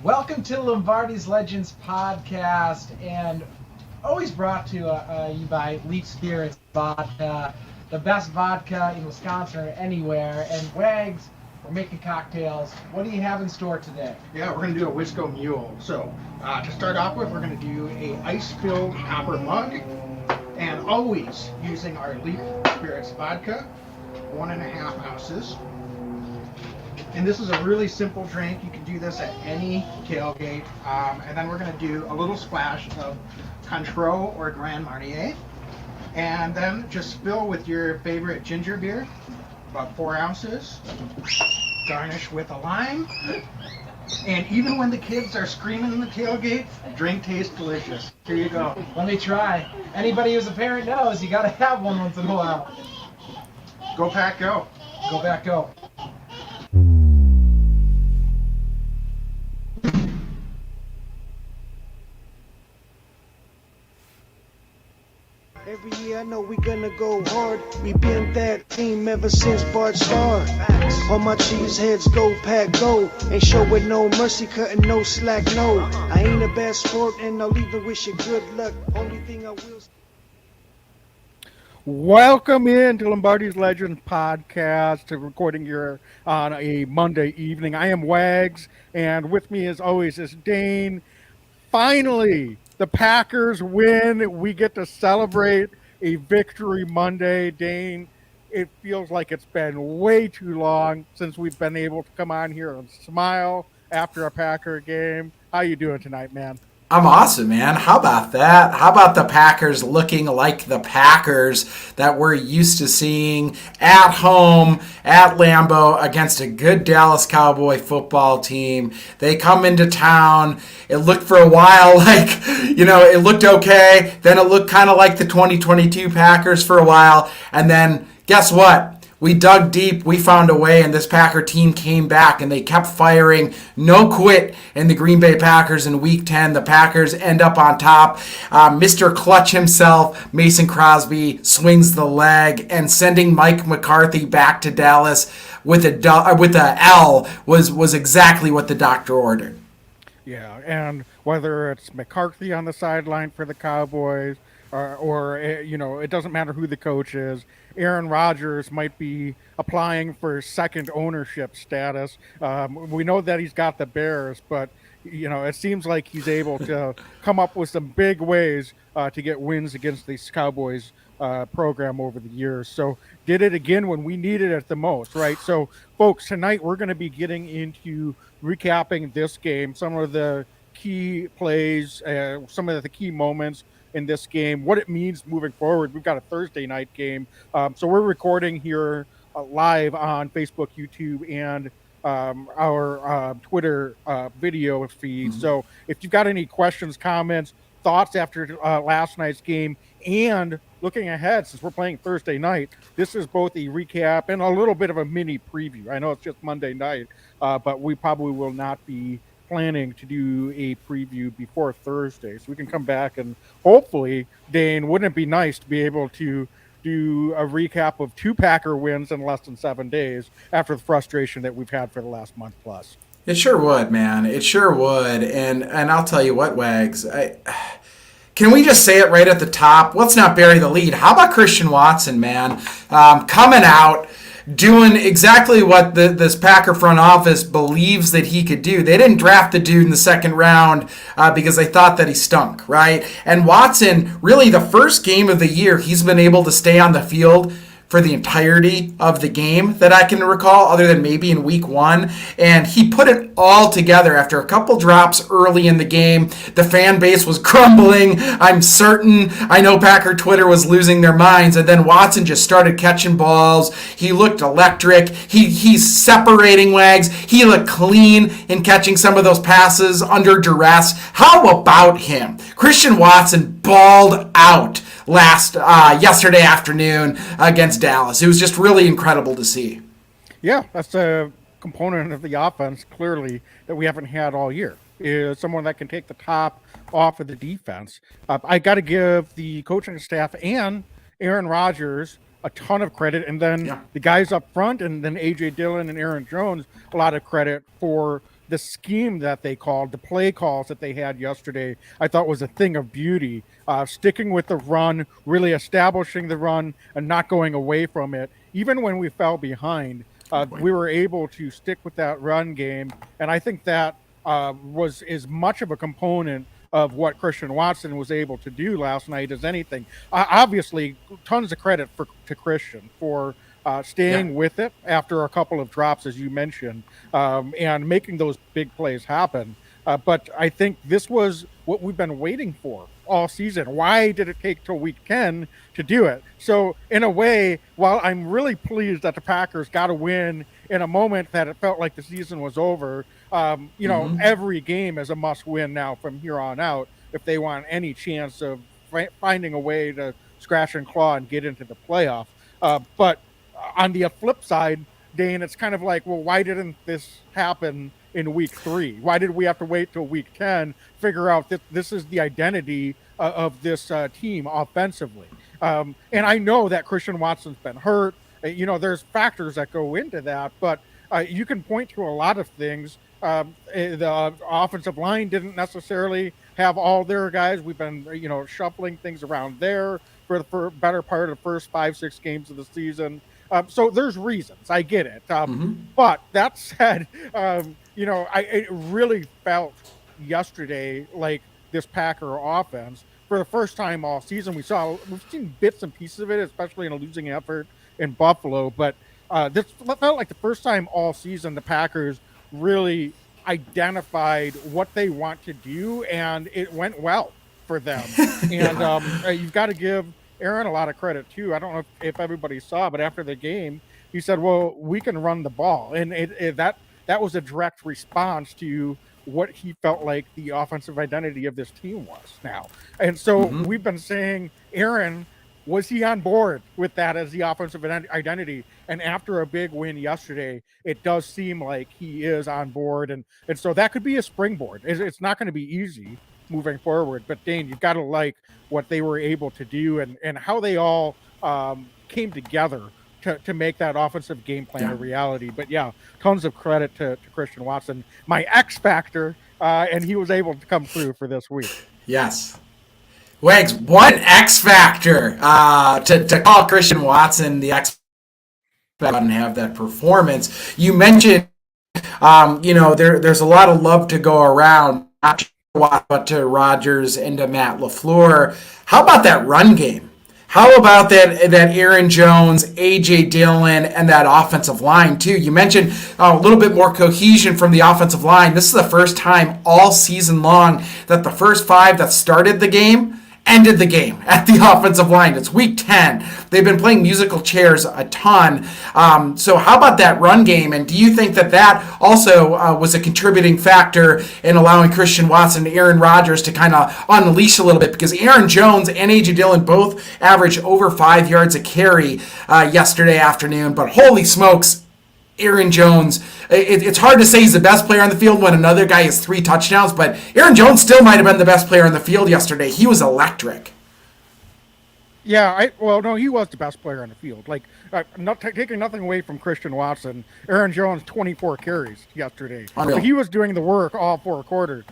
Welcome to Lombardi's Legends podcast, and always brought to you by Leaf Spirits Vodka, the best vodka in Wisconsin or anywhere. And Wags, we're making cocktails. What do you have in store today? Yeah, we're going to do a Wisco Mule. So, to start off with, we're going to do a ice-filled copper mug, and always using our Leaf Spirits Vodka, 1.5 ounces. And this is a really simple drink. You can do this at any tailgate. And then we're going to do a little splash of Cointreau or Grand Marnier. And then just fill with your favorite ginger beer, about 4 ounces. Garnish with a lime. And even when the kids are screaming in the tailgate, drink tastes delicious. Here you go. Let me try. Anybody who's a parent knows you got to have one once in a while. Go Pack, go. Go back, go. Every year I know we gonna go hard. We been that team ever since Bart started. All my cheese heads go Pack go. Ain't showing no mercy, cutting no slack, no. I ain't a bad sport and I'll even wish you good luck. Only thing I will. Welcome in to Lombardi's Legends podcast, recording here on a Monday evening. I am Wags, and with me as always is Dane. Finally, the Packers win. We get to celebrate a victory Monday. Dane, it feels like it's been way too long since we've been able to come on here and smile after a Packer game. How you doing tonight, man? I'm awesome, man. How about that? How about the Packers looking like the Packers that we're used to seeing at home at Lambeau against a good Dallas Cowboy football team? They come into town. It looked for a while like, it looked okay. Then it looked kind of like the 2022 Packers for a while. And then guess what? We dug deep, we found a way, and this Packer team came back, and they kept firing. No quit in the Green Bay Packers in Week 10. The Packers end up on top. Mr. Clutch himself, Mason Crosby, swings the leg, and sending Mike McCarthy back to Dallas with a L was exactly what the doctor ordered. Yeah, and whether it's McCarthy on the sideline for the Cowboys, or it doesn't matter who the coach is. Aaron Rodgers might be applying for second ownership status. We know that he's got the Bears, but it seems like he's able to come up with some big ways to get wins against this Cowboys program over the years. So did it again when we needed it the most, right? So, folks, tonight we're going to be getting into recapping this game, some of the key plays, some of the key moments in this game, what it means moving forward. We've got a Thursday night game. So we're recording here live on Facebook, YouTube, and our Twitter video feed. Mm-hmm. So if you've got any questions, comments, thoughts after last night's game, and looking ahead, since we're playing Thursday night, this is both a recap and a little bit of a mini preview. I know it's just Monday night, but we probably will not be planning to do a preview before Thursday, so we can come back and hopefully, Dane, wouldn't it be nice to be able to do a recap of 2 Packer wins in less than 7 days after the frustration that we've had for the last month plus? It sure would, man. It sure would. And I'll tell you what, Wags, can we just say it right at the top? Let's not bury the lead. How about Christian Watson, man? Coming out, doing exactly what this Packer front office believes that he could do. They didn't draft the dude in the second round because they thought that he stunk, right? And Watson, really the first game of the year, he's been able to stay on the field for the entirety of the game that I can recall, other than maybe in week 1. And he put it all together after a couple drops early in the game. The fan base was crumbling, I'm certain. I know Packer Twitter was losing their minds. And then Watson just started catching balls. He looked electric. He's separating Wags. He looked clean in catching some of those passes under duress. How about him? Christian Watson balled out yesterday afternoon against Dallas. It was just really incredible to see. Yeah, that's a component of the offense, clearly, that we haven't had all year. Is someone that can take the top off of the defense. I got to give the coaching staff and Aaron Rodgers a ton of credit, and then the guys up front, and then A.J. Dillon and Aaron Jones, a lot of credit for the scheme that they called, the play calls that they had yesterday, I thought was a thing of beauty. Sticking with the run, really establishing the run, and not going away from it. Even when we fell behind, we were able to stick with that run game, and I think that was as much of a component of what Christian Watson was able to do last night as anything. Obviously, tons of credit to Christian for staying with it after a couple of drops, as you mentioned, and making those big plays happen. But I think this was what we've been waiting for all season. Why did it take till week 10 to do it? So in a way, while I'm really pleased that the Packers got a win in a moment that it felt like the season was over, every game is a must win now from here on out if they want any chance of finding a way to scratch and claw and get into the playoff. But on the flip side, Dane, it's kind of like, well, why didn't this happen in week 3? Why did we have to wait till week 10, figure out that this is the identity of this team offensively? And I know that Christian Watson's been hurt. There's factors that go into that, but you can point to a lot of things. The offensive line didn't necessarily have all their guys. We've been, shuffling things around there for better part of the first 5-6 games of the season. So there's reasons. I get it. But that said, it really felt yesterday like this Packer offense, for the first time all season, we've seen bits and pieces of it, especially in a losing effort in Buffalo. But this felt like the first time all season the Packers really identified what they want to do, and it went well for them. And you've got to give Aaron a lot of credit too. I don't know if everybody saw, but after the game, he said, "Well, we can run the ball," and that was a direct response to what he felt like the offensive identity of this team was now. And so we've been saying, Aaron, was he on board with that as the offensive identity? And after a big win yesterday, it does seem like he is on board, and so that could be a springboard. It's not going to be easy moving forward, but Dane, you've got to like what they were able to do and how they all came together to make that offensive game plan a reality. But yeah, tons of credit to Christian Watson, my X factor, and he was able to come through for this week. Yes. Wags, one X factor to call Christian Watson the X factor and have that performance. You mentioned, there's a lot of love to go around, not to Watt, but to Rodgers and to Matt LaFleur. How about that run game? How about that Aaron Jones, A.J. Dillon, and that offensive line, too? You mentioned a little bit more cohesion from the offensive line. This is the first time all season long that the first 5 that started the game ended the game at the offensive line. It's week 10. They've been playing musical chairs a ton. So how about that run game? And do you think that also was a contributing factor in allowing Christian Watson and Aaron Rodgers to kind of unleash a little bit? Because Aaron Jones and A.J. Dillon both averaged over 5 yards a carry yesterday afternoon. But holy smokes, Aaron Jones, it's hard to say he's the best player on the field when another guy has 3 touchdowns, but Aaron Jones still might have been the best player on the field yesterday. He was electric. Yeah, he was the best player on the field. Like, not taking nothing away from Christian Watson, Aaron Jones, 24 carries yesterday. So he was doing the work all 4 quarters.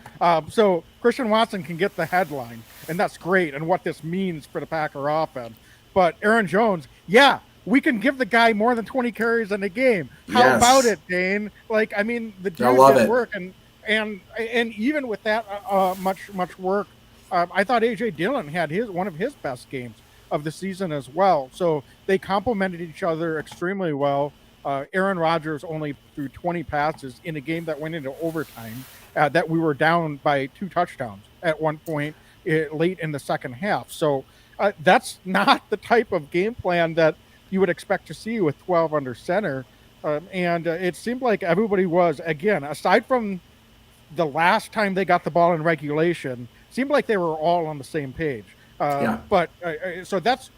So Christian Watson can get the headline, and that's great, and what this means for the Packer offense. But Aaron Jones, we can give the guy more than 20 carries in a game. How about it, Dane? Like, I mean, the dude did work, and even with that much work, I thought A.J. Dillon had one of his best games of the season as well. So they complemented each other extremely well. Aaron Rodgers only threw 20 passes in a game that went into overtime, that we were down by 2 touchdowns at one point late in the second half. So that's not the type of game plan that you would expect to see with 12 under center. And it seemed like everybody was, again, aside from the last time they got the ball in regulation, seemed like they were all on the same page. But so that's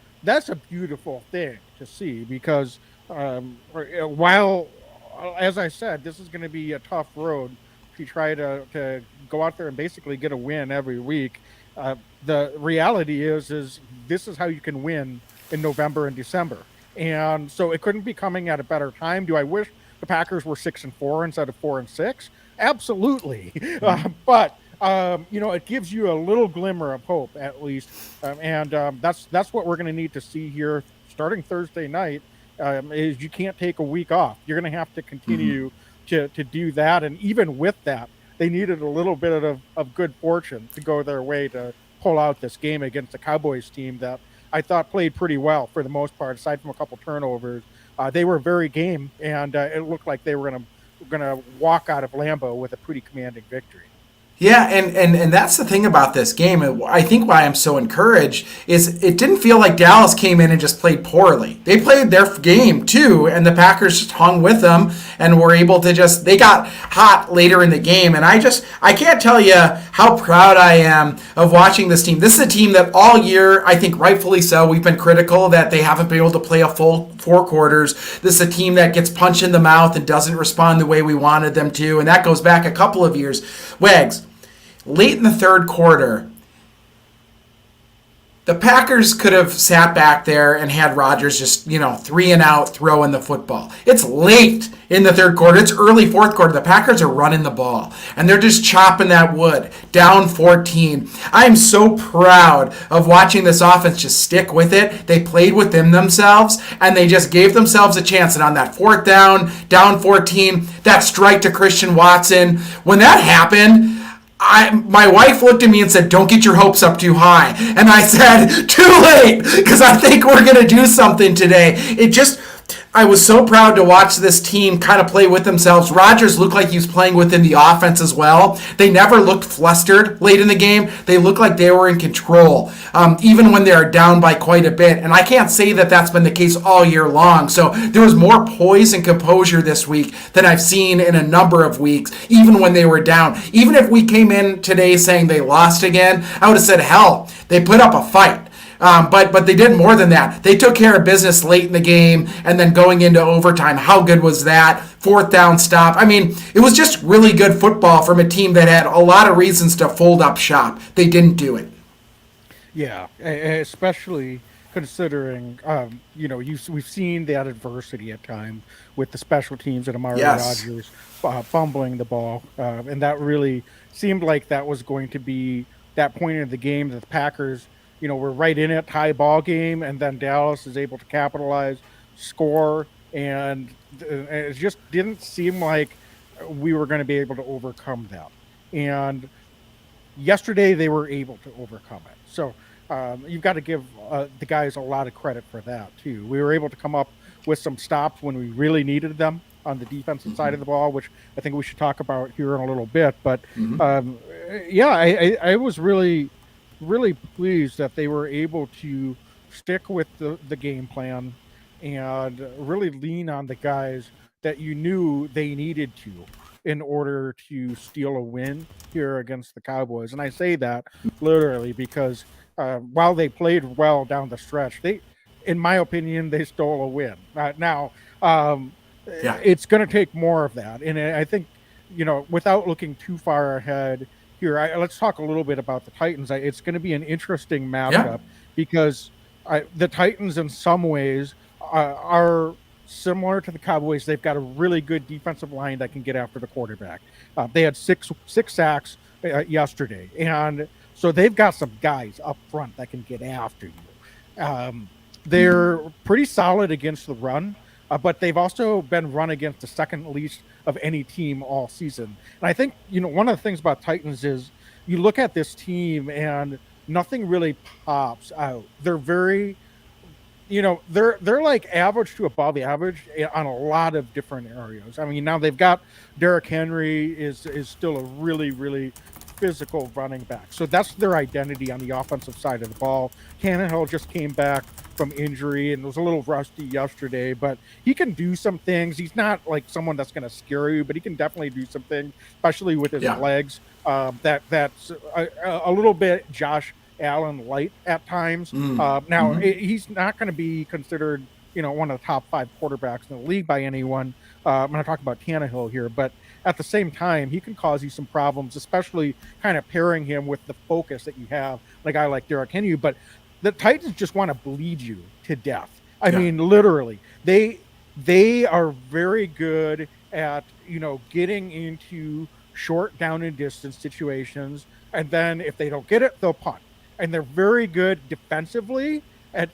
a beautiful thing to see, because while, as I said, this is going to be a tough road to try to go out there and basically get a win every week. The reality is this is how you can win in November and December. And so it couldn't be coming at a better time. Do I wish the Packers were 6-4 instead of 4-6? Absolutely. But it gives you a little glimmer of hope at least, and that's what we're going to need to see here starting Thursday night. Is you can't take a week off. You're going to have to Mhm. continue to do that, and even with that, they needed a little bit of good fortune to go their way to pull out this game against the Cowboys team that I thought played pretty well for the most part, aside from a couple turnovers. They were very game, and it looked like they were going to walk out of Lambeau with a pretty commanding victory. Yeah, and that's the thing about this game. And I think why I'm so encouraged is it didn't feel like Dallas came in and just played poorly. They played their game too, and the Packers just hung with them and were able to they got hot later in the game. And I can't tell you how proud I am of watching this team. This is a team that all year, I think rightfully so, we've been critical that they haven't been able to play a full 4 quarters. This is a team that gets punched in the mouth and doesn't respond the way we wanted them to, and that goes back a couple of years. Wags, late in the third quarter, the Packers could have sat back there and had Rodgers just, 3 and out throwing the football. It's late in the third quarter. It's early fourth quarter. The Packers are running the ball, and they're just chopping that wood. Down 14. I'm so proud of watching this offense just stick with it. They played within themselves, and they just gave themselves a chance. And on that fourth down 14, that strike to Christian Watson, when that happened, my wife looked at me and said, "Don't get your hopes up too high." And I said, "Too late," because I think we're going to do something today. I was so proud to watch this team kind of play with themselves. Rodgers looked like he was playing within the offense as well. They never looked flustered late in the game. They looked like they were in control, even when they are down by quite a bit. And I can't say that that's been the case all year long. So there was more poise and composure this week than I've seen in a number of weeks, even when they were down. Even if we came in today saying they lost again, I would have said, hell, they put up a fight. But they did more than that. They took care of business late in the game and then going into overtime. How good was that? Fourth down stop. I mean, it was just really good football from a team that had a lot of reasons to fold up shop. They didn't do it. Yeah, especially considering, we've seen that adversity at times with the special teams and Amari Yes. Rodgers fumbling the ball, and that really seemed like that was going to be that point in the game that the Packers, were right in it, high ball game, and then Dallas is able to capitalize, score, and it just didn't seem like we were going to be able to overcome that. And yesterday they were able to overcome it. So you've got to give the guys a lot of credit for that too. We were able to come up with some stops when we really needed them on the defensive side of the ball, which I think we should talk about here in a little bit. But um, yeah, I was really, really pleased that they were able to stick with the game plan and really lean on the guys that you knew they needed to in order to steal a win here against the Cowboys. And I say that literally because while they played well down the stretch, in my opinion, they stole a win. Now, Yeah. it's going to take more of that. And I think, without looking too far ahead here, let's talk a little bit about the Titans. It's going to be an interesting Yeah. matchup because the Titans, in some ways, are similar to the Cowboys. They've got a really good defensive line that can get after the quarterback. They had six sacks yesterday, and so they've got some guys up front that can get after you. They're pretty solid against the run, but they've also been run against the second least of any team all season. And I think one of the things about Titans is you look at this team and nothing really pops out. They're very they're like average to above average on a lot of different areas. I mean, now they've got Derrick Henry is still a really, really physical running back. So that's their identity on the offensive side of the ball. Tannehill just came back from injury and was a little rusty yesterday, but he can do some things. He's not like someone that's going to scare you, but he can definitely do some things, especially with his Yeah. legs. That's a little bit Josh Allen light at times. Now he's not going to be considered, one of the top 5 quarterbacks in the league by anyone. I'm going to talk about Tannehill here, but at the same time, he can cause you some problems, especially kind of pairing him with the focus that you have, like a guy like Derrick Henry. But the Titans just want to bleed you to death. I Yeah. mean, literally, they are very good at getting into short down and distance situations, and then if they don't get it, they'll punt. And they're very good defensively at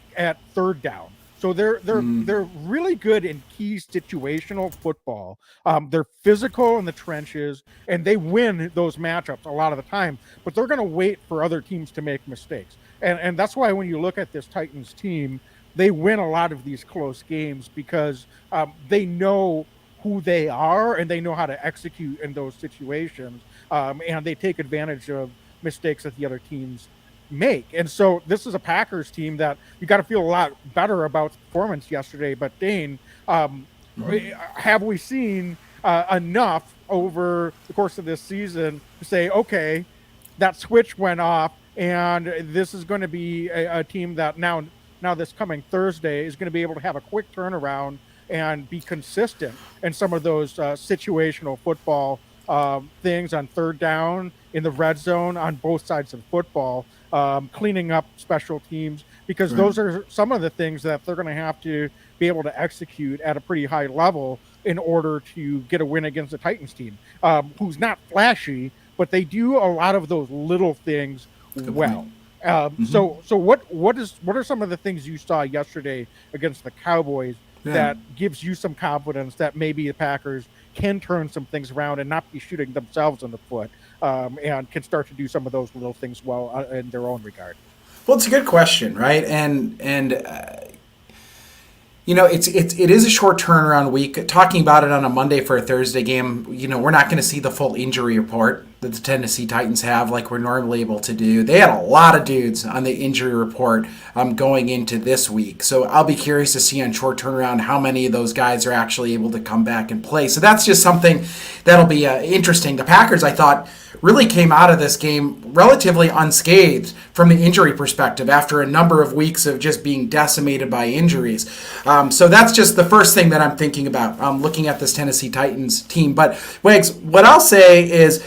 third down. So they're really good in key situational football. They're physical in the trenches, and they win those matchups a lot of the time. But they're going to wait for other teams to make mistakes, and that's why when you look at this Titans team, they win a lot of these close games because they know who they are and they know how to execute in those situations, and they take advantage of mistakes that the other teams make. And so this is a Packers team that you got to feel a lot better about the performance yesterday. But Dane, have we seen enough over the course of this season to say, okay, that switch went off, and this is going to be a team that now this coming Thursday is going to be able to have a quick turnaround and be consistent in some of those situational football things on third down, in the red zone, on both sides of football, cleaning up special teams, because those are some of the things that they're going to have to be able to execute at a pretty high level in order to get a win against the Titans team, who's not flashy, but they do a lot of those little things well. So what are some of the things you saw yesterday against the Cowboys that gives you some confidence that maybe the Packers can turn some things around and not be shooting themselves in the foot, and can start to do some of those little things well in their own regard? Well, it's a good question, right? And you know, it is a short turnaround week. Talking about it on a Monday for a Thursday game, you know, we're not going to see the full injury report that the Tennessee Titans have like we're normally able to do. They had a lot of dudes on the injury report going into this week. So I'll be curious to see on short turnaround how many of those guys are actually able to come back and play. So that's just something that'll be interesting. The Packers, I thought, really came out of this game relatively unscathed from the injury perspective after a number of weeks of just being decimated by injuries. So that's just the first thing that I'm thinking about looking at this Tennessee Titans team. But Wags, what I'll say is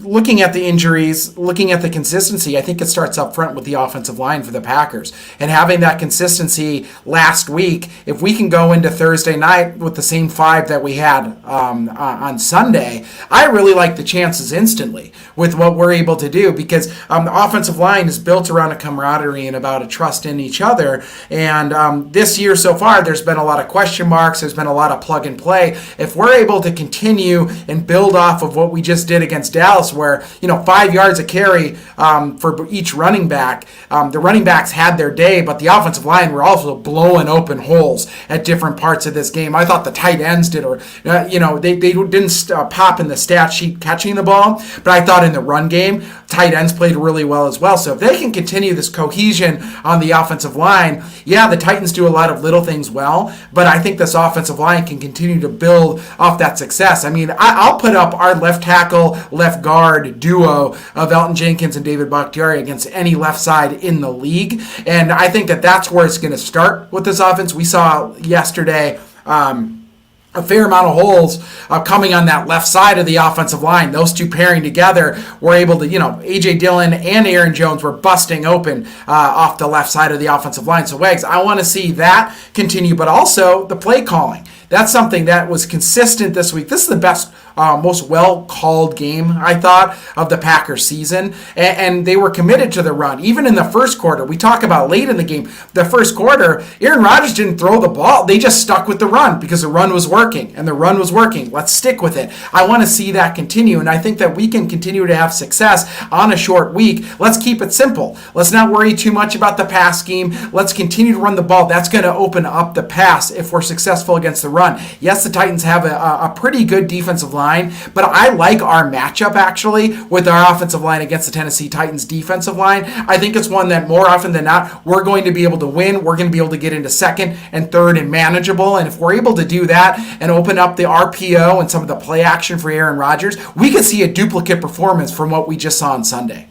looking at the injuries, looking at the consistency, I think it starts up front with the offensive line for the Packers. And having that consistency last week, if we can go into Thursday night with the same five that we had on Sunday, I really like the chances instantly with what we're able to do, because the offensive line is built around a camaraderie and about a trust in each other. And this year so far, there's been a lot of question marks. There's been a lot of plug and play. If we're able to continue and build off of what we just did against Dallas, where, you know, 5 yards a carry for each running back. The running backs had their day, but the offensive line were also blowing open holes at different parts of this game. I thought the tight ends did, or they didn't pop in the stat sheet catching the ball, but I thought in the run game, tight ends played really well as well. So if they can continue this cohesion on the offensive line, yeah, the Titans do a lot of little things well, but I think this offensive line can continue to build off that success. I mean, I'll put up our left tackle, left guard duo of Elton Jenkins and David Bakhtiari against any left side in the league. And I think that that's where it's going to start with this offense. We saw yesterday a fair amount of holes coming on that left side of the offensive line. Those two pairing together were able to, A.J. Dillon and Aaron Jones were busting open off the left side of the offensive line. So, Wags, I want to see that continue, but also the play calling. That's something that was consistent this week. This is the best, most well-called game, I thought, of the Packers season. And they were committed to the run. Even in the first quarter, we talk about late in the game, the first quarter, Aaron Rodgers didn't throw the ball. They just stuck with the run because the run was working. And the run was working. Let's stick with it. I want to see that continue. And I think that we can continue to have success on a short week. Let's keep it simple. Let's not worry too much about the pass scheme. Let's continue to run the ball. That's going to open up the pass if we're successful against the run. Yes, the Titans have a pretty good defensive line, but I like our matchup actually with our offensive line against the Tennessee Titans defensive line. I think it's one that more often than not, we're going to be able to win. We're going to be able to get into second and third and manageable. And if we're able to do that and open up the RPO and some of the play action for Aaron Rodgers, we could see a duplicate performance from what we just saw on Sunday.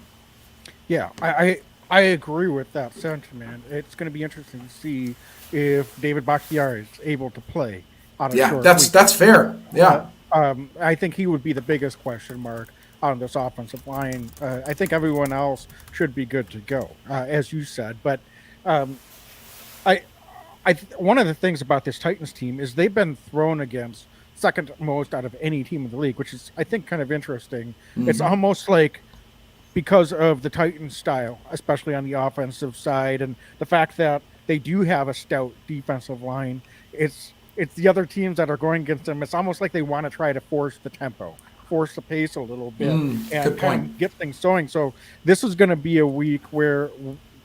Yeah, I agree with that sentiment. It's going to be interesting to see if David Bakhtiari is able to play on a short week. That's fair. Yeah. I think he would be the biggest question mark on this offensive line. I think everyone else should be good to go, as you said. But one of the things about this Titans team is they've been thrown against second most out of any team in the league, which is, I think, kind of interesting. It's almost like because of the Titans style, especially on the offensive side, and the fact that they do have a stout defensive line. It's the other teams that are going against them. It's almost like they want to try to force the tempo, force the pace a little bit, and Good kind point. of get things going. So this is going to be a week where,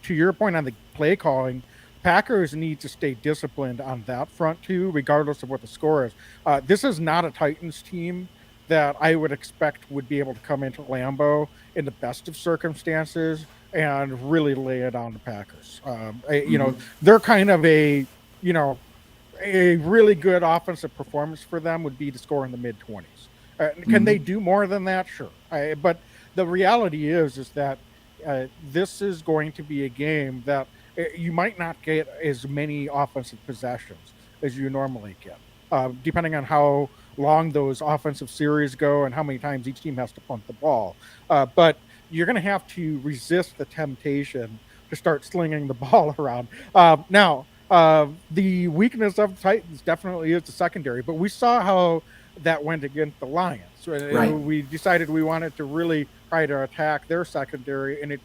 to your point on the play calling, Packers need to stay disciplined on that front too, regardless of what the score is. This is not a Titans team that I would expect would be able to come into Lambeau in the best of circumstances and really lay it on the Packers. They're kind of a really good offensive performance for them would be to score in the mid 20s. Can they do more than that? Sure. But the reality is that this is going to be a game that you might not get as many offensive possessions as you normally get, depending on how long those offensive series go and how many times each team has to punt the ball. But you're going to have to resist the temptation to start slinging the ball around. Now, the weakness of the Titans definitely is the secondary, but we saw how that went against the Lions. Right. We decided we wanted to really try to attack their secondary, and it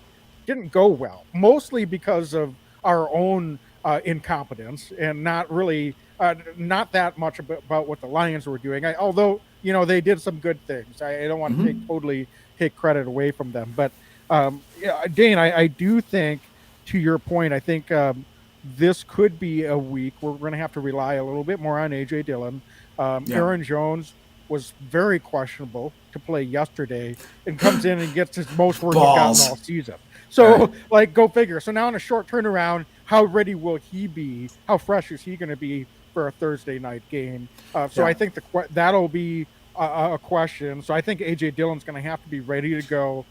didn't go well, mostly because of our own incompetence and not really not that much about what the Lions were doing. Although they did some good things. I don't want to totally take credit away from them, but Dane, I do think, to your point, I think this could be a week where we're going to have to rely a little bit more on AJ Dillon. Aaron Jones was very questionable to play yesterday and comes in and gets his most work he's gotten all season. So, go figure. So now in a short turnaround, how ready will he be? How fresh is he going to be for a Thursday night game? I think that'll be a question. So I think AJ Dillon's going to have to be ready to go.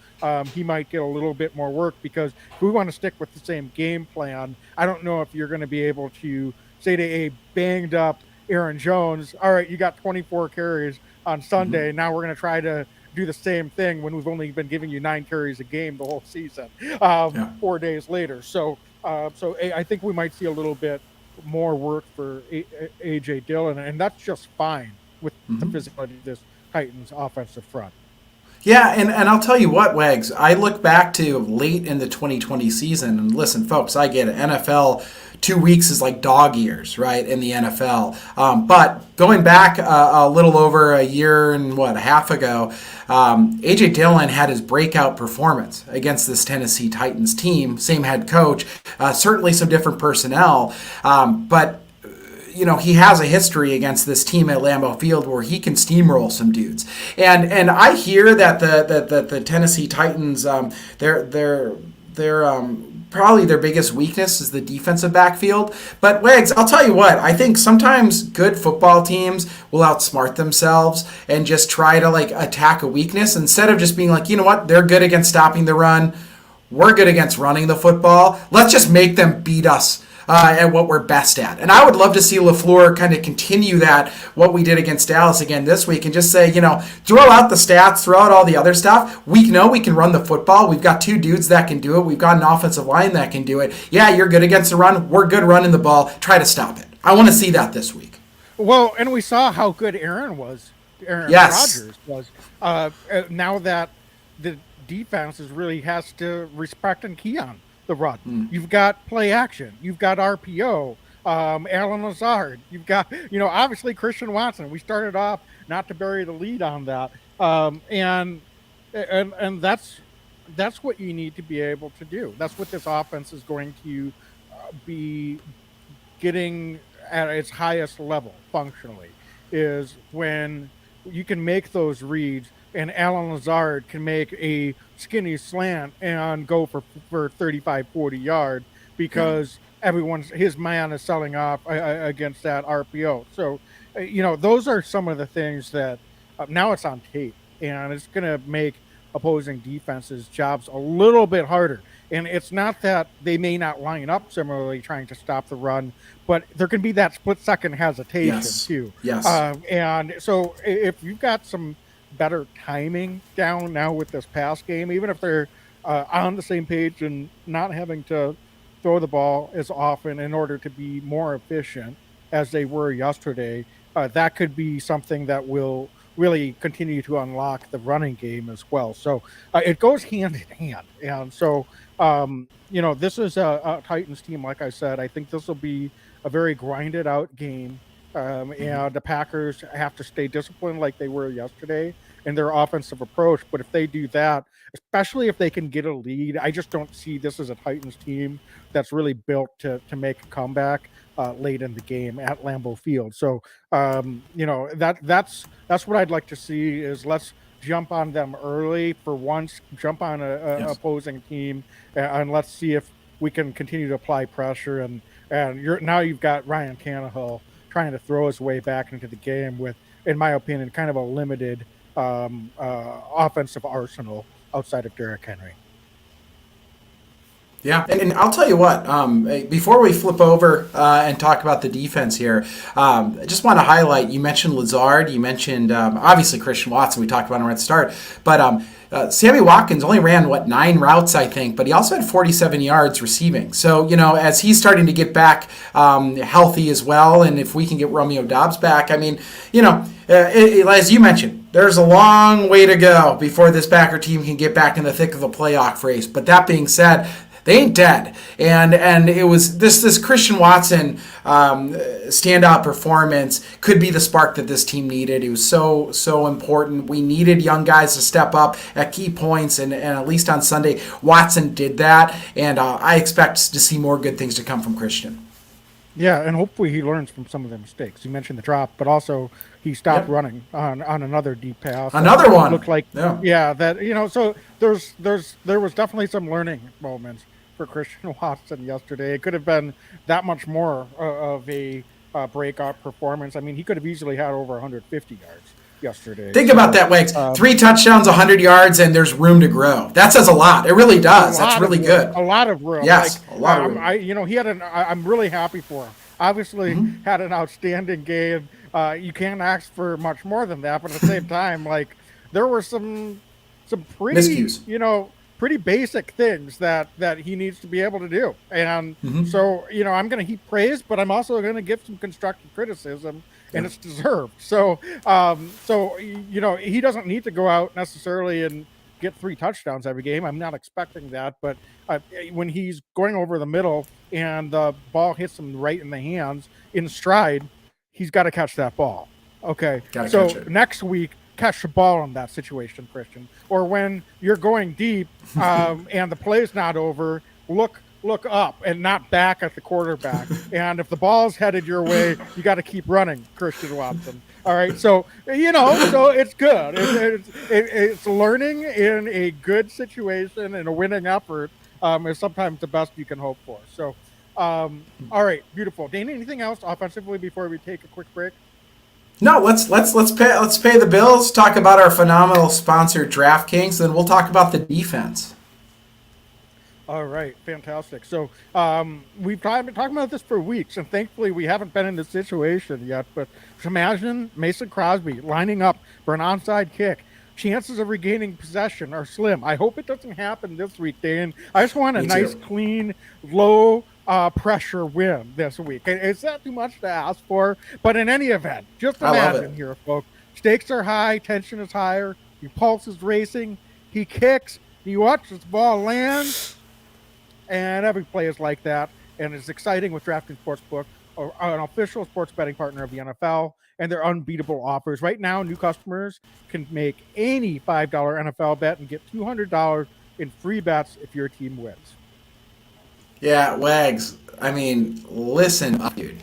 He might get a little bit more work because if we want to stick with the same game plan, I don't know if you're going to be able to say to a banged up Aaron Jones, all right, you got 24 carries on Sunday. Now we're going to try to do the same thing when we've only been giving you 9 carries a game the whole season, 4 days later. So I think we might see a little bit more work for AJ Dillon, and that's just fine with the physicality of this Titans offensive front. Yeah, and I'll tell you what, Wags, I look back to late in the 2020 season, and listen, folks, I get it. NFL, 2 weeks is like dog years, right, in the NFL. But going back a little over a year and a half ago, A.J. Dillon had his breakout performance against this Tennessee Titans team, same head coach, certainly some different personnel, but he has a history against this team at Lambeau Field where he can steamroll some dudes. And I hear that the Tennessee Titans, they're probably their biggest weakness is the defensive backfield. But Wags, I'll tell you what, I think sometimes good football teams will outsmart themselves and just try to attack a weakness instead of just being like, you know what, they're good against stopping the run. We're good against running the football. Let's just make them beat us at what we're best at. And I would love to see LaFleur kind of continue that, what we did against Dallas again this week, and just say, throw out the stats, throw out all the other stuff. We know we can run the football. We've got 2 dudes that can do it. We've got an offensive line that can do it. Yeah, you're good against the run. We're good running the ball. Try to stop it. I want to see that this week. Well, and we saw how good Aaron Rodgers was. Now that the defense really has to respect and key on the run. You've got play action. You've got RPO. Alan Lazard. You've got, obviously Christian Watson. We started off not to bury the lead on that, and that's what you need to be able to do. That's what this offense is going to be getting at its highest level functionally, is when you can make those reads. And Alan Lazard can make a skinny slant and go for 35, 40 yards because his man is selling off against that RPO. So, those are some of the things that now it's on tape, and it's going to make opposing defenses' jobs a little bit harder. And it's not that they may not line up similarly trying to stop the run, but there can be that split-second hesitation too. Yes. And so if you've got some better timing down now with this pass game, even if they're on the same page and not having to throw the ball as often in order to be more efficient as they were yesterday, that could be something that will really continue to unlock the running game as well. So it goes hand in hand. And so, this is a Titans team, like I said. I think this will be a very grinded out game. And the Packers have to stay disciplined like they were yesterday in their offensive approach. But if they do that, especially if they can get a lead, I just don't see this as a Titans team that's really built to make a comeback late in the game at Lambeau Field. So, that's what I'd like to see is let's jump on them early for once, jump on a Yes. opposing team, and let's see if we can continue to apply pressure. And now you've got Ryan Tannehill trying to throw his way back into the game with, in my opinion, kind of a limited offensive arsenal outside of Derrick Henry. Yeah, and I'll tell you what, before we flip over and talk about the defense here, I just want to highlight, you mentioned Lazard, you mentioned obviously Christian Watson, we talked about him at the start, but Sammy Watkins only ran, 9 routes, I think, but he also had 47 yards receiving. So, as he's starting to get back healthy as well, and if we can get Romeo Doubs back, I mean, as you mentioned, there's a long way to go before this Packer team can get back in the thick of the playoff race. But that being said, they ain't dead, and it was this Christian Watson standout performance could be the spark that this team needed. It was so important. We needed young guys to step up at key points, and at least on Sunday, Watson did that, and I expect to see more good things to come from Christian. Yeah, and hopefully he learns from some of the mistakes. You mentioned the drop, but also he stopped running on another deep pass. Another one looked like So there was definitely some learning moments for Christian Watson yesterday. It could have been that much more of a breakout performance. I mean, he could have easily had over 150 yards yesterday. Think about that, Wags. 3 touchdowns, 100 yards, and there's room to grow. That says a lot. It really does. That's really good. A lot of room. Yes, a lot of room. I'm really happy for him. Obviously, had an outstanding game. You can't ask for much more than that, but at the same time, there were some pretty miscues. Pretty basic things that he needs to be able to do. And so, I'm going to heap praise, but I'm also going to give some constructive criticism, and it's deserved. So, he doesn't need to go out necessarily and get 3 touchdowns every game. I'm not expecting that, but when he's going over the middle and the ball hits him right in the hands in stride, he's got to catch that ball. Okay. So next week, catch the ball in that situation, Christian. Or when you're going deep and the play's not over, look up and not back at the quarterback. And if the ball's headed your way, you got to keep running, Christian Watson. All right, so so it's good. It's learning in a good situation and a winning effort is sometimes the best you can hope for. So, all right, beautiful. Dane, anything else offensively before we take a quick break? No, let's pay the bills. Talk about our phenomenal sponsor, DraftKings, then we'll talk about the defense. All right, fantastic. So we've been talking about this for weeks, and thankfully we haven't been in this situation yet. But imagine Mason Crosby lining up for an onside kick. Chances of regaining possession are slim. I hope it doesn't happen this week, Dan. I just want a nice, clean, low pressure win this week. Is that too much to ask for? But in any event, just imagine here, folks. Stakes are high, tension is higher, your pulse is racing, he kicks, he watches the ball land, and every play is like that. And it's exciting with DraftKings Sportsbook, an official sports betting partner of the NFL, and their unbeatable offers. Right now, new customers can make any $5 NFL bet and get $200 in free bets if your team wins. Yeah, Wags. I mean, listen, dude.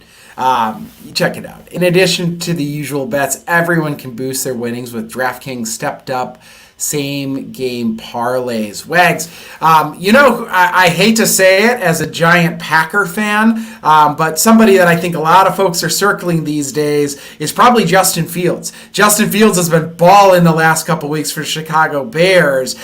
Check it out. In addition to the usual bets, everyone can boost their winnings with DraftKings stepped up same game parlays. Wags, I hate to say it as a giant Packer fan, but somebody that I think a lot of folks are circling these days is probably Justin Fields. Justin Fields has been balling the last couple weeks for Chicago Bears.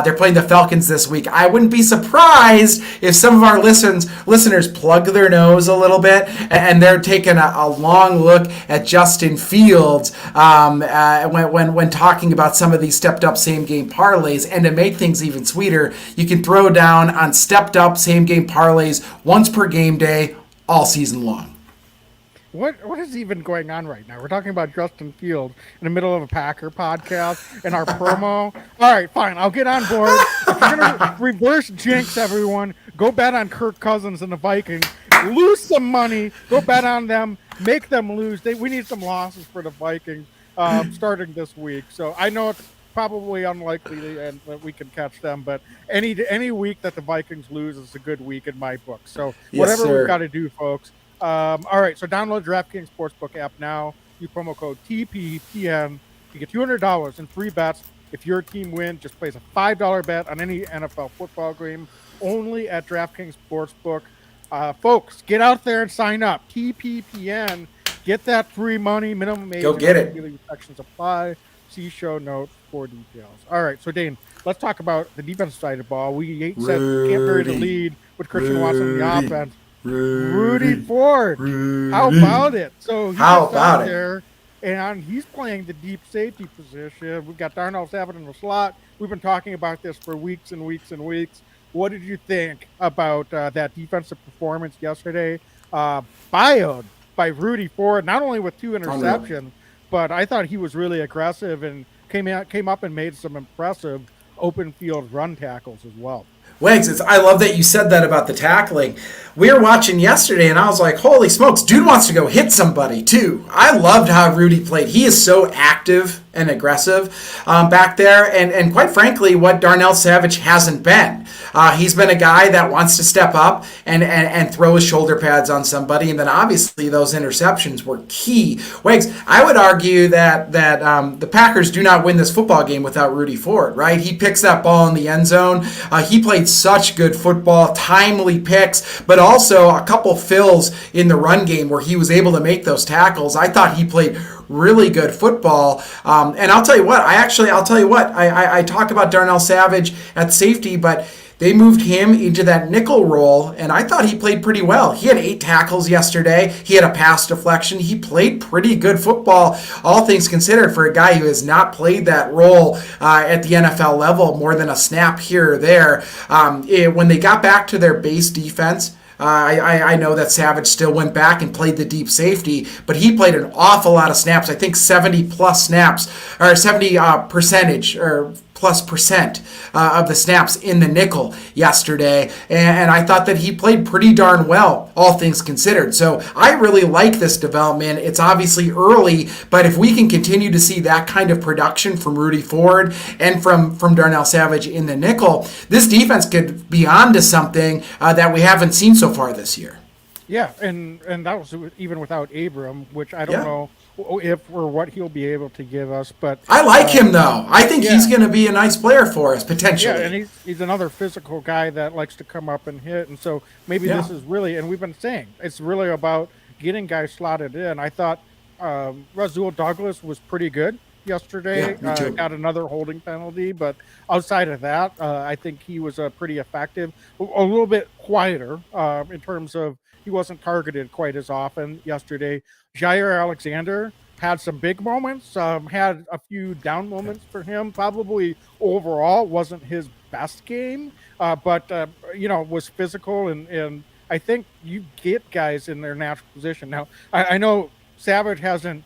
They're playing the Falcons this week. I wouldn't be surprised if some of our listeners plug their nose a little bit and they're taking a long look at Justin Fields when talking about some of these stepped up same game parlays. And to make things even sweeter, you can throw down on stepped up same game parlays once per game day all season long. What is even going on right now? We're talking about Justin Fields in the middle of a Packer podcast and our promo. All right, fine. I'll get on board. If you're gonna reverse jinx everyone, go bet on Kirk Cousins and the Vikings. Lose some money. Go bet on them. Make them lose. We need some losses for the Vikings starting this week. So I know it's probably unlikely and that we can catch them, but any week that the Vikings lose is a good week in my book. So Yes, whatever sir. we've got to do, folks. All right, so download DraftKings Sportsbook app now. Use promo code TPPN. You get $200 in free bets. If your team wins, just place a $5 bet on any NFL football game only at DraftKings Sportsbook. Folks, get out there and sign up. TPPN. Get that free money. Minimum age. Go get it. Restrictions apply. See show notes for details. All right, so Dane, let's talk about the defensive side of the ball. We said can't bury the lead with Christian Watson in the offense. Rudy Ford. How about it? So he's out there, and he's playing the deep safety position. We've got Darnell Savage in the slot. We've been talking about this for weeks and weeks and weeks. What did you think about that defensive performance yesterday? Bioed by Rudy Ford, not only with 2 interceptions, but I thought he was really aggressive and came up and made some impressive open field run tackles as well. Wags, I love that you said that about the tackling. We were watching yesterday, and I was like, holy smokes, dude wants to go hit somebody, too. I loved how Rudy played. He is so active and aggressive back there, and quite frankly, what Darnell Savage hasn't been. He's been a guy that wants to step up and throw his shoulder pads on somebody, and then obviously those interceptions were key. Wags, I would argue that the Packers do not win this football game without Rudy Ford, right? He picks that ball in the end zone. He played such good football, timely picks, but also a couple fills in the run game where he was able to make those tackles. I thought he played really good football. And I'll tell you what, I talk about Darnell Savage at safety, but they moved him into that nickel role, and I thought he played pretty well. He had 8 tackles yesterday. He had a pass deflection. He played pretty good football, all things considered, for a guy who has not played that role at the NFL level more than a snap here or there. When they got back to their base defense, I know that Savage still went back and played the deep safety, but he played an awful lot of snaps. I think 70 plus snaps, or 70 percentage, or plus percent of the snaps in the nickel yesterday, and I thought that he played pretty darn well, all things considered. So I really like this development. It's obviously early, but if we can continue to see that kind of production from Rudy Ford and from Darnell Savage in the nickel, this defense could be on to something that we haven't seen so far this year. Yeah, and that was even without Abram, which I don't know if or what he'll be able to give us. But I like him, though. I think he's going to be a nice player for us, potentially. Yeah, and he's another physical guy that likes to come up and hit. And so maybe this is really, and we've been saying, it's really about getting guys slotted in. I thought Rasul Douglas was pretty good yesterday. Yeah, me too. Got another holding penalty, but outside of that, I think he was pretty effective. A little bit quieter in terms of he wasn't targeted quite as often yesterday. Jair Alexander had some big moments, had a few down moments for him. Probably overall wasn't his best game, but was physical, and I think you get guys in their natural position. Now, I know Savage hasn't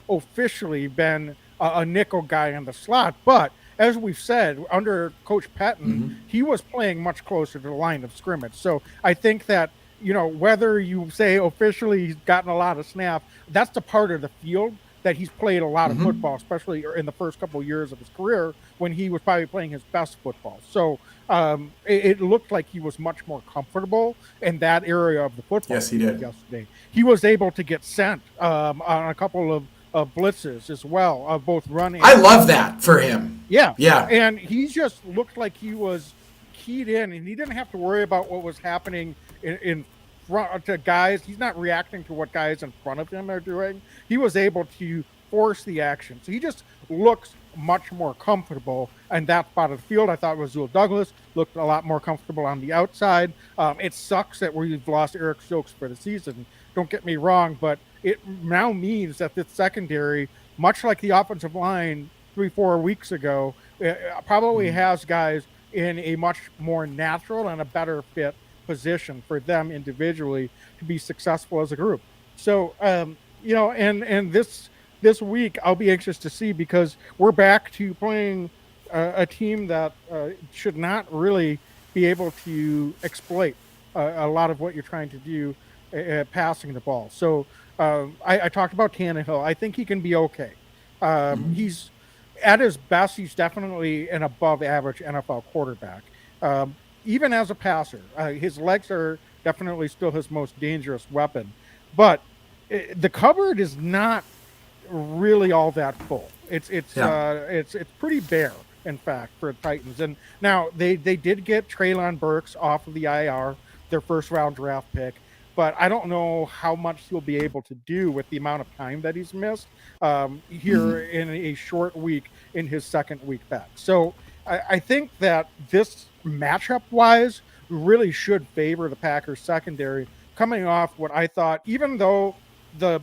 officially been a nickel guy in the slot, but as we've said, under Coach Pettin, he was playing much closer to the line of scrimmage. So I think that, whether you say officially he's gotten a lot of snaps, that's the part of the field that he's played a lot of football, especially in the first couple of years of his career when he was probably playing his best football. So it looked like he was much more comfortable in that area of the football. Yes, he did. Yesterday. He was able to get sent on a couple of blitzes as well, both running. I love that for him. Yeah. Yeah. And he just looked like he was keyed in, and he didn't have to worry about what was happening in front to guys. He's not reacting to what guys in front of him are doing. He was able to force the action. So he just looks much more comfortable in that spot of the field. I thought Rasul Douglas looked a lot more comfortable on the outside. It sucks that we've lost Eric Stokes for the season. Don't get me wrong, but it now means that this secondary, much like the offensive line 3-4 weeks ago, probably has guys in a much more natural and a better fit position for them individually to be successful as a group. So, and this week I'll be anxious to see because we're back to playing a team that should not really be able to exploit a lot of what you're trying to do passing the ball. So I talked about Tannehill. I think he can be okay. He's at his best. He's definitely an above average NFL quarterback. Even as a passer, his legs are definitely still his most dangerous weapon. But the cupboard is not really all that full. Yeah. It's pretty bare, in fact, for the Titans. And now they did get Traylon Burks off of the IR, their first round draft pick. But I don't know how much he'll be able to do with the amount of time that he's missed here in a short week in his second week back. So I think that this matchup wise really should favor the Packers secondary coming off what I thought, even though the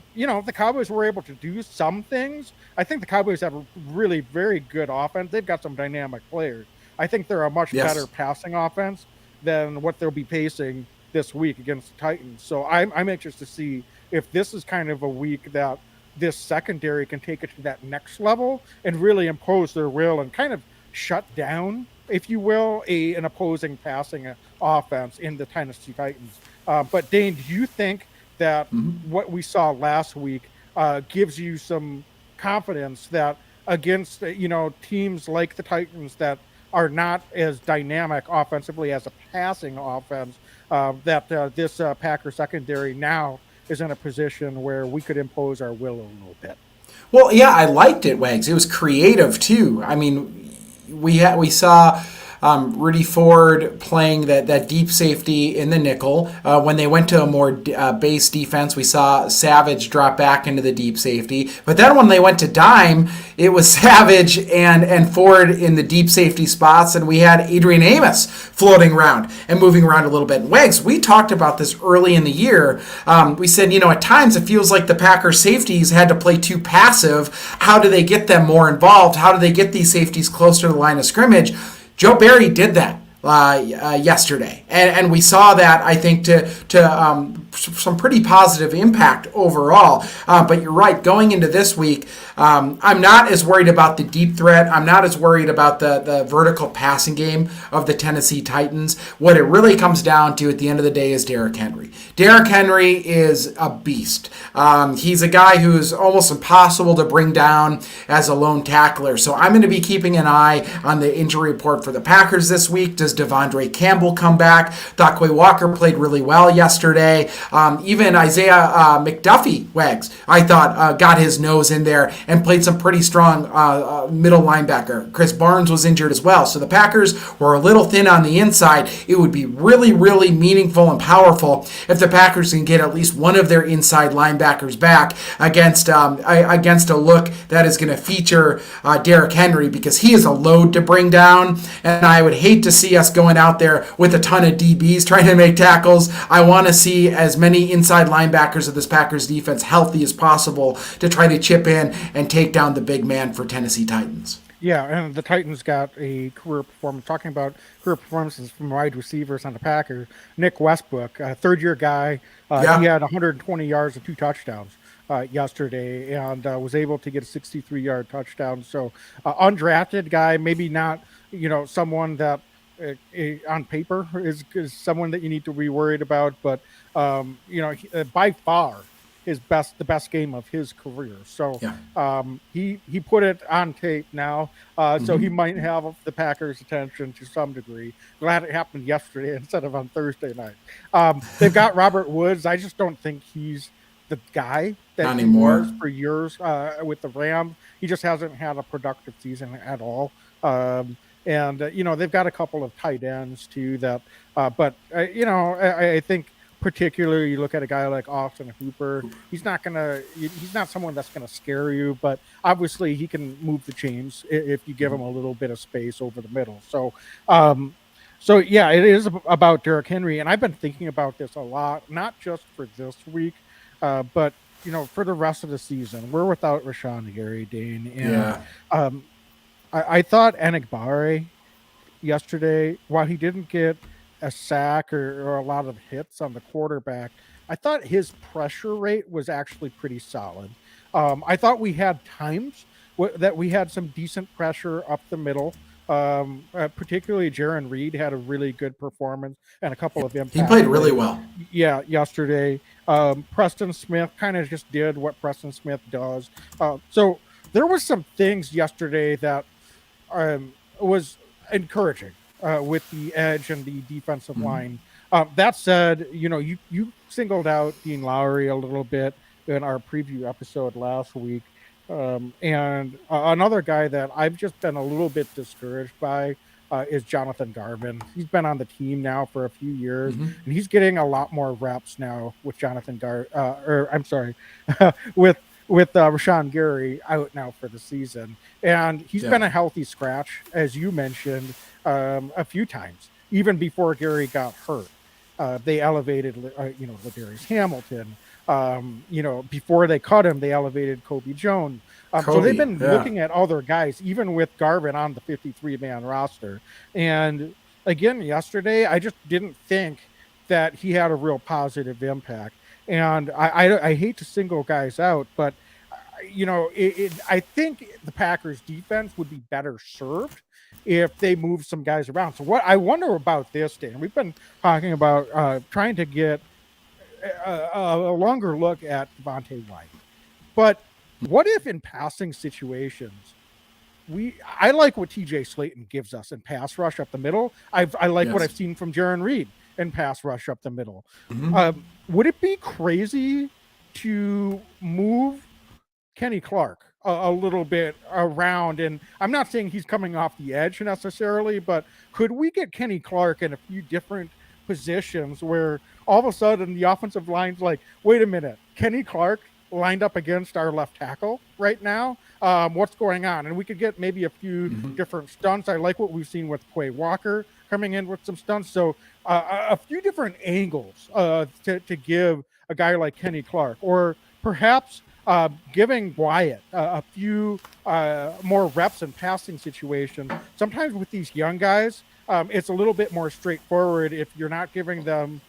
Cowboys were able to do some things. I think the Cowboys have a really very good offense. They've got some dynamic players. I think they're a much better Yes. passing offense than what they'll be facing this week against the Titans. So I'm anxious to see if this is kind of a week that this secondary can take it to that next level and really impose their will and kind of shut down, if you will, an opposing passing offense in the Tennessee Titans. But Dane, do you think that what we saw last week gives you some confidence that against teams like the Titans that are not as dynamic offensively as a passing offense, that this Packer secondary now is in a position where we could impose our will a little bit. Well, yeah, I liked it, Wags. It was creative too. I mean, we saw Rudy Ford playing that deep safety in the nickel. When they went to a more base defense, we saw Savage drop back into the deep safety. But then when they went to dime, it was Savage and Ford in the deep safety spots, and we had Adrian Amos floating around and moving around a little bit. Wags, we talked about this early in the year. We said, at times it feels like the Packers safeties had to play too passive. How do they get them more involved? How do they get these safeties closer to the line of scrimmage? Joe Barry did that yesterday, and we saw that, I think, to some pretty positive impact overall. But you're right, going into this week, I'm not as worried about the deep threat. I'm not as worried about the vertical passing game of the Tennessee Titans. What it really comes down to at the end of the day is Derrick Henry. Derrick Henry is a beast. He's a guy who's almost impossible to bring down as a lone tackler. So I'm going to be keeping an eye on the injury report for the Packers this week. Does Devondre Campbell come back? Dakwe Walker played really well yesterday. Even Isaiah McDuffie, Wags, I thought got his nose in there and played some pretty strong middle linebacker. Chris Barnes was injured as well. So the Packers were a little thin on the inside. It would be really, really meaningful and powerful if the Packers can get at least one of their inside linebackers back against a look that is going to feature Derrick Henry, because he is a load to bring down. And I would hate to see us going out there with a ton of DBs trying to make tackles. I want to see as many inside linebackers of this Packers defense healthy as possible to try to chip in and take down the big man for Tennessee Titans. Yeah, and the Titans got a career performance. Talking about career performances from wide receivers on the Packers, Nick Westbrook, a third-year guy, he had 120 yards and 2 touchdowns yesterday, and was able to get a 63-yard touchdown. So, undrafted guy, maybe not, someone that on paper is someone that you need to be worried about, but by far the best game of his career. So Yeah. he put it on tape now, so he might have the Packers' attention to some degree. Glad it happened yesterday instead of on Thursday night. They've got Robert Woods. I just don't think he's the guy that Not he anymore. was for years with the Rams. He just hasn't had a productive season at all. And they've got a couple of tight ends too that, but I think particularly you look at a guy like Austin Hooper, he's not someone that's gonna scare you, but obviously he can move the chains if you give him a little bit of space over the middle. So yeah, it is about Derrick Henry, and I've been thinking about this a lot, not just for this week, but for the rest of the season. We're without Rashawn Gary, Dane, and Yeah. I thought Enigbare yesterday, while he didn't get a sack or a lot of hits on the quarterback, I thought his pressure rate was actually pretty solid. I thought we had times that we had some decent pressure up the middle. Particularly Jaron Reed had a really good performance and a couple of He impact played really plays. well. Yeah, yesterday. Preston Smith kind of just did what Preston Smith does. So there was some things yesterday that was encouraging with the edge and the defensive line. That said, you singled out Dean Lowry a little bit in our preview episode last week. And another guy that I've just been a little bit discouraged by is Jonathan Garvin. He's been on the team now for a few years, and he's getting a lot more reps now with with Rashawn Gary out now for the season. And he's been a healthy scratch, as you mentioned, a few times, even before Gary got hurt. They elevated, Ladarius Hamilton. Before they cut him, they elevated Kobe Jones. So they've been looking at other guys, even with Garvin on the 53-man roster. And again, yesterday, I just didn't think that he had a real positive impact. And I hate to single guys out, but I think the Packers defense would be better served if they move some guys around. So what I wonder about this, Dan, we've been talking about trying to get a longer look at Devontae White. But what if in passing situations, I like what TJ Slayton gives us in pass rush up the middle. I like what I've seen from Jaron Reed in pass rush up the middle. Would it be crazy to move Kenny Clark a little bit around? And I'm not saying he's coming off the edge necessarily, but could we get Kenny Clark in a few different positions where all of a sudden the offensive line's like, wait a minute, Kenny Clark lined up against our left tackle right now? What's going on? And we could get maybe a few different stunts. I like what we've seen with Quay Walker coming in with some stunts. So a few different angles to give a guy like Kenny Clark, or perhaps giving Wyatt a few more reps in passing situations. Sometimes with these young guys, it's a little bit more straightforward if you're not giving them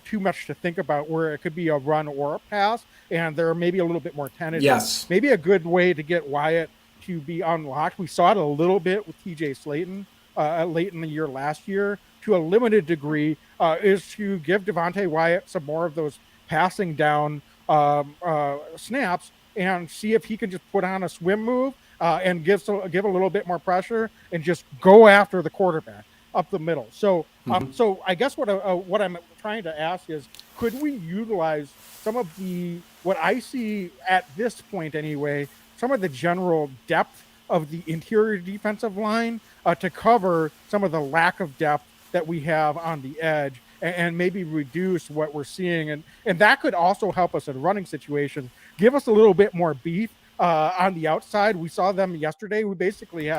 too much to think about, where it could be a run or a pass, and they're maybe a little bit more tentative. Yes. Maybe a good way to get Wyatt to be unlocked. We saw it a little bit with TJ Slayton late in the year last year to a limited degree, is to give Devontae Wyatt some more of those passing down snaps and see if he can just put on a swim move and give a little bit more pressure and just go after the quarterback up the middle. So so I guess what I'm trying to ask is, could we utilize some of what I see at this point anyway, some of the general depth of the interior defensive line to cover some of the lack of depth that we have on the edge, and maybe reduce what we're seeing. And that could also help us in running situations, give us a little bit more beef on the outside. We saw them yesterday. We basically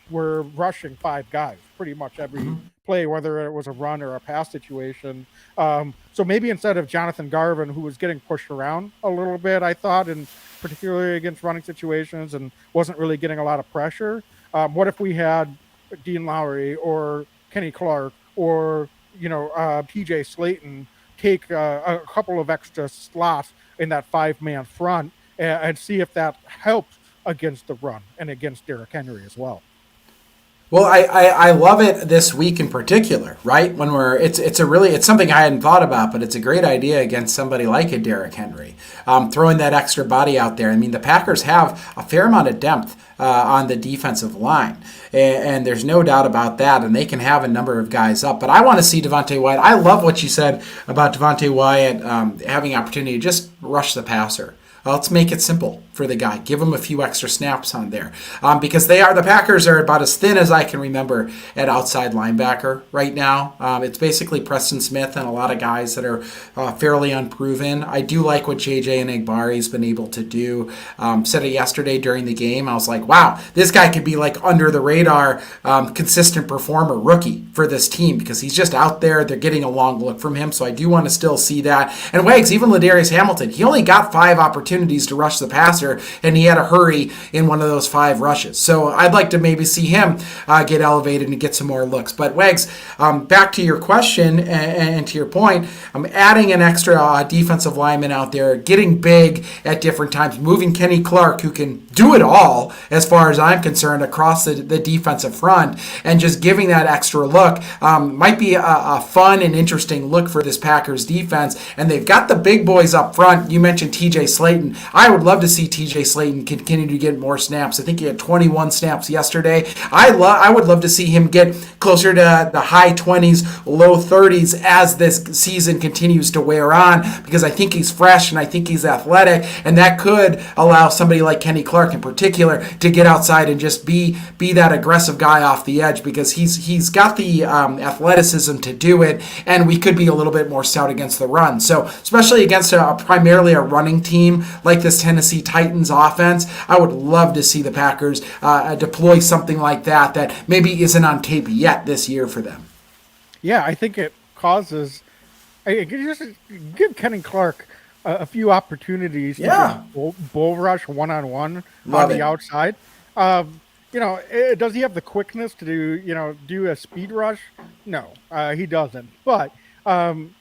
we're rushing 5 guys pretty much every play, whether it was a run or a pass situation. So maybe instead of Jonathan Garvin, who was getting pushed around a little bit, I thought, and particularly against running situations and wasn't really getting a lot of pressure, what if we had Dean Lowry or Kenny Clark or TJ Slayton take a couple of extra slots in that 5-man front and see if that helps against the run and against Derrick Henry as well. Well, I love it this week in particular, right? When it's something I hadn't thought about, but it's a great idea against somebody like a Derrick Henry. Throwing that extra body out there. I mean, the Packers have a fair amount of depth on the defensive line, and there's no doubt about that, and they can have a number of guys up. But I want to see Devontae Wyatt. I love what you said about Devontae Wyatt having opportunity to just rush the passer. Let's make it simple for the guy. Give him a few extra snaps on there. Because the Packers are about as thin as I can remember at outside linebacker right now. It's basically Preston Smith and a lot of guys that are fairly unproven. I do like what JJ Enagbari's been able to do. Said it yesterday during the game. I was like, wow, this guy could be like under the radar, consistent performer, rookie for this team, because he's just out there. They're getting a long look from him. So I do want to still see that. And Wags, even Ladarius Hamilton, he only got 5 opportunities opportunities to rush the passer, and he had a hurry in one of those 5 rushes. So I'd like to maybe see him get elevated and get some more looks. But Wags, back to your question and to your point, adding an extra defensive lineman out there, getting big at different times, moving Kenny Clark, who can do it all as far as I'm concerned across the defensive front, and just giving that extra look might be a fun and interesting look for this Packers defense. And they've got the big boys up front. You mentioned TJ Slayton. I would love to see TJ Slayton continue to get more snaps. I think he had 21 snaps yesterday. I would love to see him get closer to the high 20s, low 30s as this season continues to wear on, because I think he's fresh and I think he's athletic, and that could allow somebody like Kenny Clark in particular to get outside and just be that aggressive guy off the edge, because he's got the athleticism to do it, and we could be a little bit more stout against the run. So especially against primarily a running team like this Tennessee Titans offense, I would love to see the Packers deploy something like that maybe isn't on tape yet this year for them. Yeah, I think it causes. Just give Kenny Clark a few opportunities to just bull rush one-on-one on the outside. Does he have the quickness to do a speed rush? No, he doesn't. But then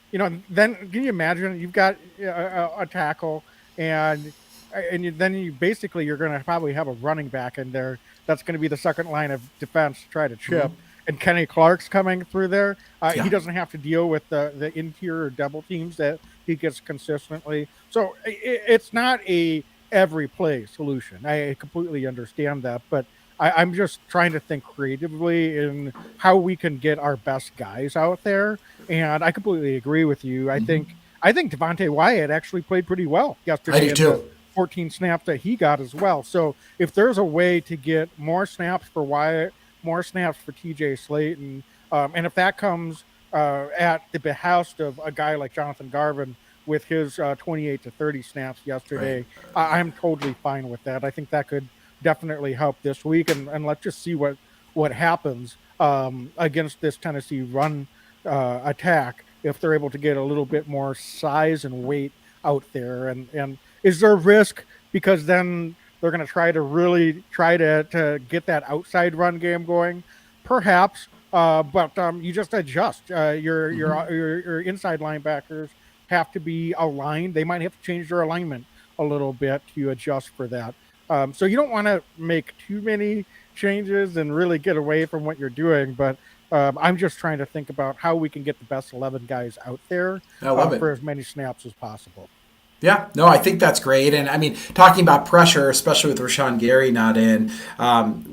can you imagine you've got a tackle and then you're going to probably have a running back in there that's going to be the second line of defense to try to chip. Mm-hmm. And Kenny Clark's coming through there. He doesn't have to deal with the interior double teams that he gets consistently. So it's not a every play solution. I completely understand that, but I'm just trying to think creatively in how we can get our best guys out there. And I completely agree with you. I think Devontae Wyatt actually played pretty well yesterday. I do too. 14 snaps that he got as well. So if there's a way to get more snaps for Wyatt, more snaps for TJ Slayton, and if that comes at the behest of a guy like Jonathan Garvin with his 28 to 30 snaps yesterday, right, I'm totally fine with that. I think that could definitely help this week, and let's just see what happens against this Tennessee run attack if they're able to get a little bit more size and weight out there. And is there risk because then they're going to try to get that outside run game going? Perhaps, but you just adjust. Your inside linebackers have to be aligned. They might have to change their alignment a little bit to adjust for that. So you don't want to make too many changes and really get away from what you're doing. But I'm just trying to think about how we can get the best 11 guys out there for as many snaps as possible. Yeah, no, I think that's great. And I mean, talking about pressure, especially with Rashawn Gary not in,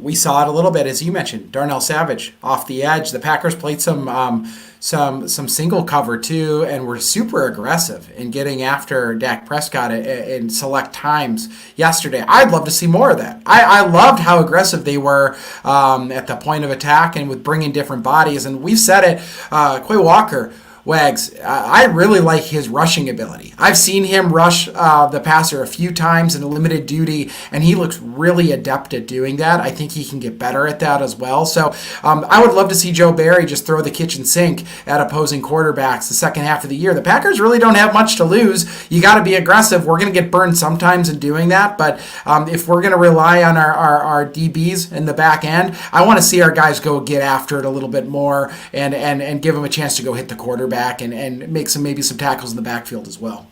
we saw it a little bit, as you mentioned, Darnell Savage off the edge. The Packers played some single cover too, and were super aggressive in getting after Dak Prescott in select times yesterday. I'd love to see more of that. I loved how aggressive they were at the point of attack and with bringing different bodies. And we've said it, Quay Walker, Wags, I really like his rushing ability. I've seen him rush the passer a few times in limited duty, and he looks really adept at doing that. I think he can get better at that as well. So I would love to see Joe Barry just throw the kitchen sink at opposing quarterbacks the second half of the year. The Packers really don't have much to lose. You got to be aggressive. We're going to get burned sometimes in doing that, but if we're going to rely on our DBs in the back end, I want to see our guys go get after it a little bit more and give them a chance to go hit the quarterback and make maybe some tackles in the backfield as well.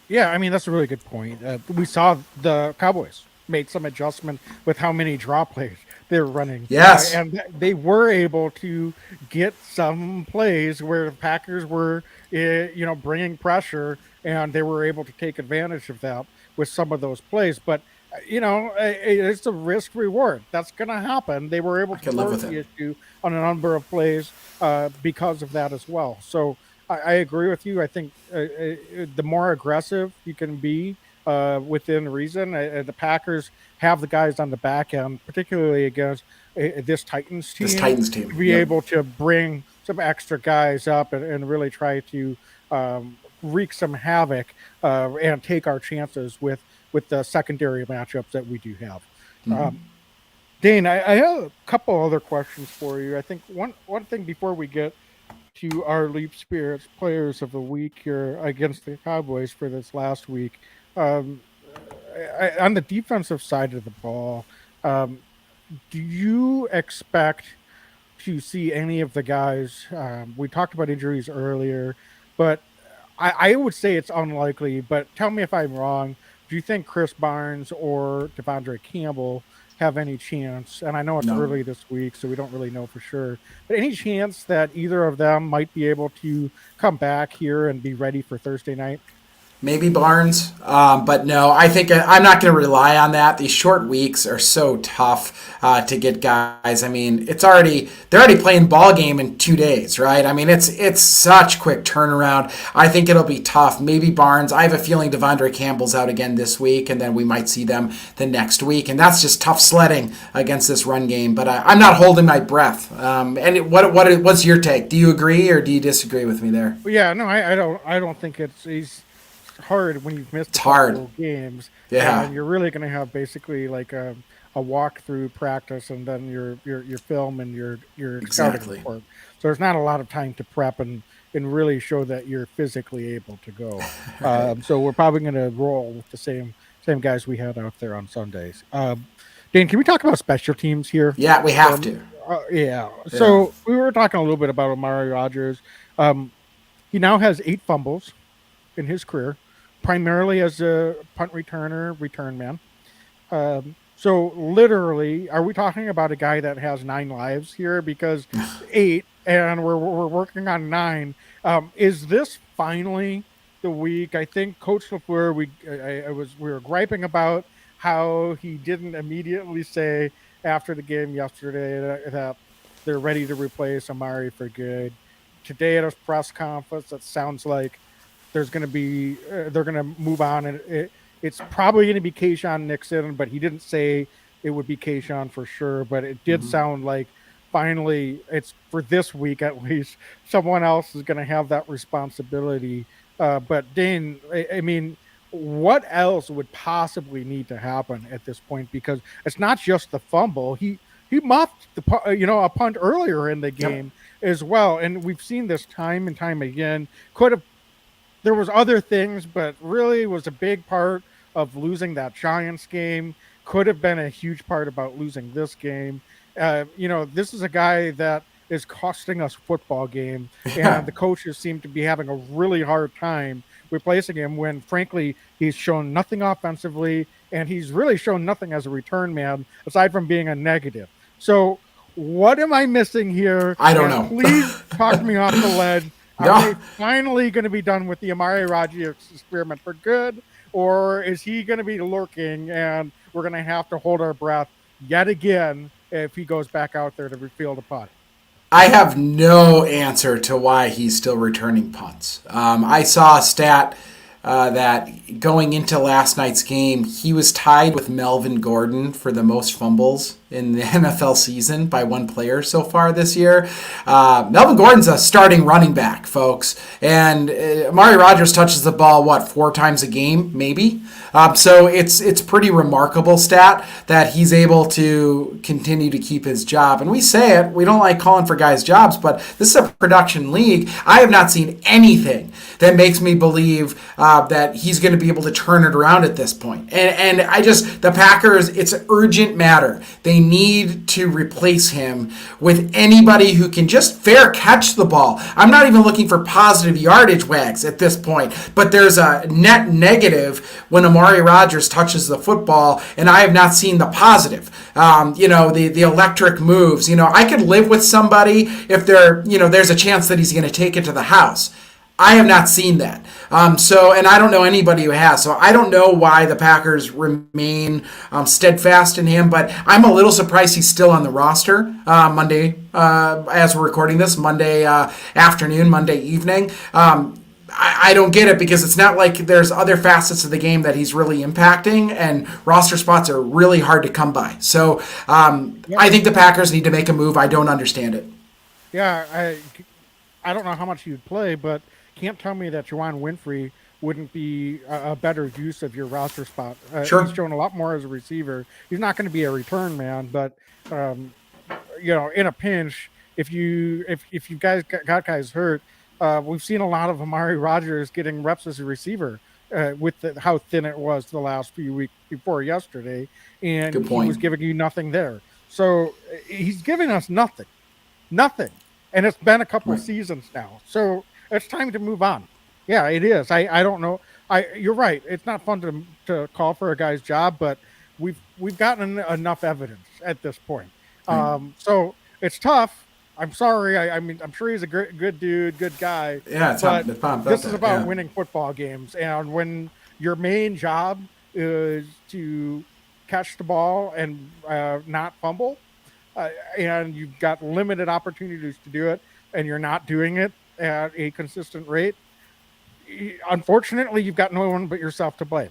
Yeah, I mean, that's a really good point. We saw the Cowboys made some adjustment with how many draw plays they're running. Yes. And they were able to get some plays where the Packers were, bringing pressure, and they were able to take advantage of that with some of those plays. But, it's a risk reward. That's going to happen. They were able to force the issue on a number of plays because of that as well. So I agree with you. I think the more aggressive you can be within reason, the Packers have the guys on the back end, particularly against this Titans team. To be able to bring some extra guys up and really try to wreak some havoc and take our chances with the secondary matchups that we do have. Mm-hmm. Dane, I have a couple other questions for you. I think one thing before we get to our Leap Spirits Players of the Week here against the Cowboys for this last week. on the defensive side of the ball, um, do you expect to see any of the guys? We talked about injuries earlier, but I would say it's unlikely. But tell me if I'm wrong. Do you think Chris Barnes or Devondre Campbell have any chance? And I know it's No. early this week, so we don't really know for sure. But any chance that either of them might be able to come back here and be ready for Thursday night? Maybe Barnes, but no, I think I'm not going to rely on that. These short weeks are so tough to get guys. I mean, they're already playing ball game in 2 days, right? I mean, it's such quick turnaround. I think it'll be tough. Maybe Barnes. I have a feeling Devondre Campbell's out again this week, and then we might see them the next week, and that's just tough sledding against this run game. But I'm not holding my breath. What's your take? Do you agree or do you disagree with me there? Yeah, no, I don't think it's hard when you've missed It's a hard. couple games. Yeah. And you're really going to have basically like a walkthrough practice and then your film and your scouting Exactly. report. So there's not a lot of time to prep and really show that you're physically able to go. So we're probably going to roll with the same guys we had out there on Sundays. Dane, can we talk about special teams here? Yeah, we have to. Yeah. So we were talking a little bit about Amari Rogers. He now has 8 fumbles in his career, primarily as a punt returner, return man. So literally, are we talking about a guy that has 9 lives here? Because 8, and we're working on 9. Is this finally the week? I think Coach LaFleur, we were griping about how he didn't immediately say after the game yesterday that they're ready to replace Amari for good. Today at a press conference, it sounds like there's going to be they're going to move on, and it's probably going to be Kayshawn Nixon, but he didn't say it would be Kayshawn for sure. But it did sound like finally it's for this week at least. Someone else is going to have that responsibility. But Dane, I mean, what else would possibly need to happen at this point? Because it's not just the fumble. He muffed a punt earlier in the game as well, and we've seen this time and time again. There was other things, but really was a big part of losing that Giants game. Could have been a huge part about losing this game. This is a guy that is costing us football game, and the coaches seem to be having a really hard time replacing him when, frankly, he's shown nothing offensively, and he's really shown nothing as a return man, aside from being a negative. So what am I missing here? I don't know. Please talk me off the ledge. No. Are they finally going to be done with the Amari Rogers experiment for good, or is he going to be lurking and we're going to have to hold our breath yet again if he goes back out there to field a punt? I have no answer to why he's still returning punts. I saw a stat that going into last night's game, he was tied with Melvin Gordon for the most fumbles in the NFL season by one player so far this year. Melvin Gordon's a starting running back, folks. And Amari Rogers touches the ball, 4 times a game, maybe? So it's pretty remarkable stat that he's able to continue to keep his job. And we say it, we don't like calling for guys' jobs, but this is a production league. I have not seen anything that makes me believe that he's going to be able to turn it around at this point. And the Packers, it's an urgent matter. They need to replace him with anybody who can just fair catch the ball. I'm not even looking for positive yardage wags at this point, but there's a net negative when Amari Rogers touches the football, and I have not seen the positive. The electric moves. I could live with somebody if there's a chance that he's going to take it to the house. I have not seen that. And I don't know anybody who has. So I don't know why the Packers remain steadfast in him, but I'm a little surprised he's still on the roster Monday, as we're recording this, Monday afternoon, Monday evening. I don't get it because it's not like there's other facets of the game that he's really impacting, and roster spots are really hard to come by. So I think the Packers need to make a move. I don't understand it. Yeah, I don't know how much you'd play, but can't tell me that Juwan Winfrey wouldn't be a better use of your roster spot. Sure. He's shown a lot more as a receiver. He's not going to be a return man, but in a pinch, if you guys got guys hurt, we've seen a lot of Amari Rogers getting reps as a receiver with how thin it was the last few weeks before yesterday, and Good he was point. giving you nothing there. So he's giving us nothing, and it's been a couple Right. seasons now. So it's time to move on. Yeah, it is. I don't know. You're right. It's not fun to call for a guy's job, but we've gotten enough evidence at this point. Right. So it's tough. I'm sorry. I mean, I'm sure he's a good dude, good guy, Yeah, but it's not about this is that. about Yeah. winning football games. And when your main job is to catch the ball and not fumble, and you've got limited opportunities to do it, and you're not doing it at a consistent rate, unfortunately, you've got no one but yourself to blame.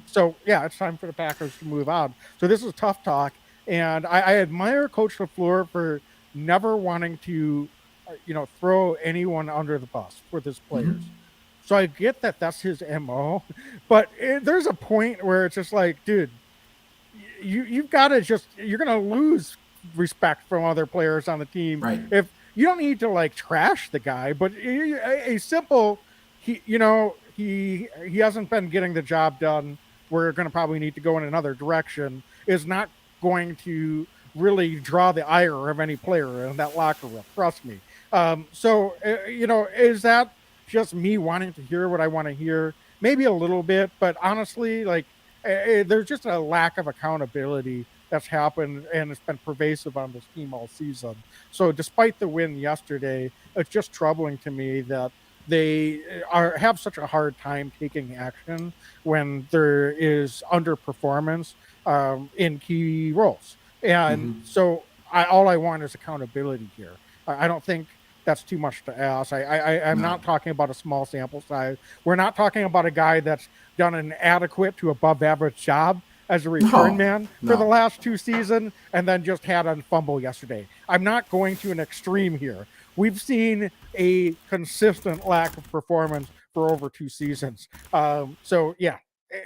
So yeah, it's time for the Packers to move on. So this is tough talk, and I admire Coach LaFleur for never wanting to, throw anyone under the bus with his players. So I get that that's his mo, but there's a point where it's just like, dude, you've got to just you're going to lose respect from other players on the team Right. if you don't need to like trash the guy, but a simple he hasn't been getting the job done. We're going to probably need to go in another direction. Is not going to really draw the ire of any player in that locker room. Trust me. Is that just me wanting to hear what I want to hear? Maybe a little bit, but honestly, like there's just a lack of accountability that's happened, and it's been pervasive on this team all season. So, despite the win yesterday, it's just troubling to me that they have such a hard time taking action when there is underperformance in key roles. And so, all I want is accountability here. I don't think that's too much to ask. I'm No. not talking about a small sample size. We're not talking about a guy that's done an adequate to above average job as a return man for the No. last two seasons and then just had a fumble yesterday. I'm not going to an extreme here. We've seen a consistent lack of performance for over two seasons. So, yeah,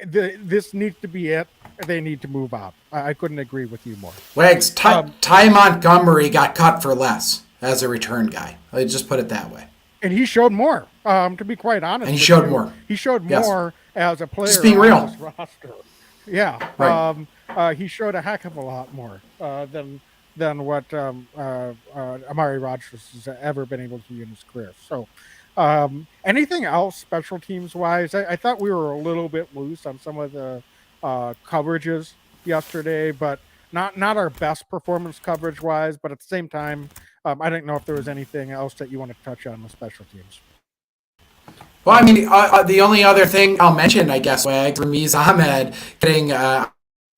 this needs to be it. They need to move on. I couldn't agree with you more. Wags, Ty Montgomery got cut for less as a return guy. I just put it that way. And he showed more, to be quite honest. And he with showed you. more. He showed Yes. more as a player Just being on real. this roster. Yeah. Right. He showed a heck of a lot more than what Amari Rodgers has ever been able to do in his career. So, anything else special teams wise? I thought we were a little bit loose on some of the coverages yesterday, but not our best performance coverage wise. But at the same time, I didn't know if there was anything else that you want to touch on with special teams. Well, I mean, the only other thing I'll mention, I guess, Wags, Ramiz Ahmed getting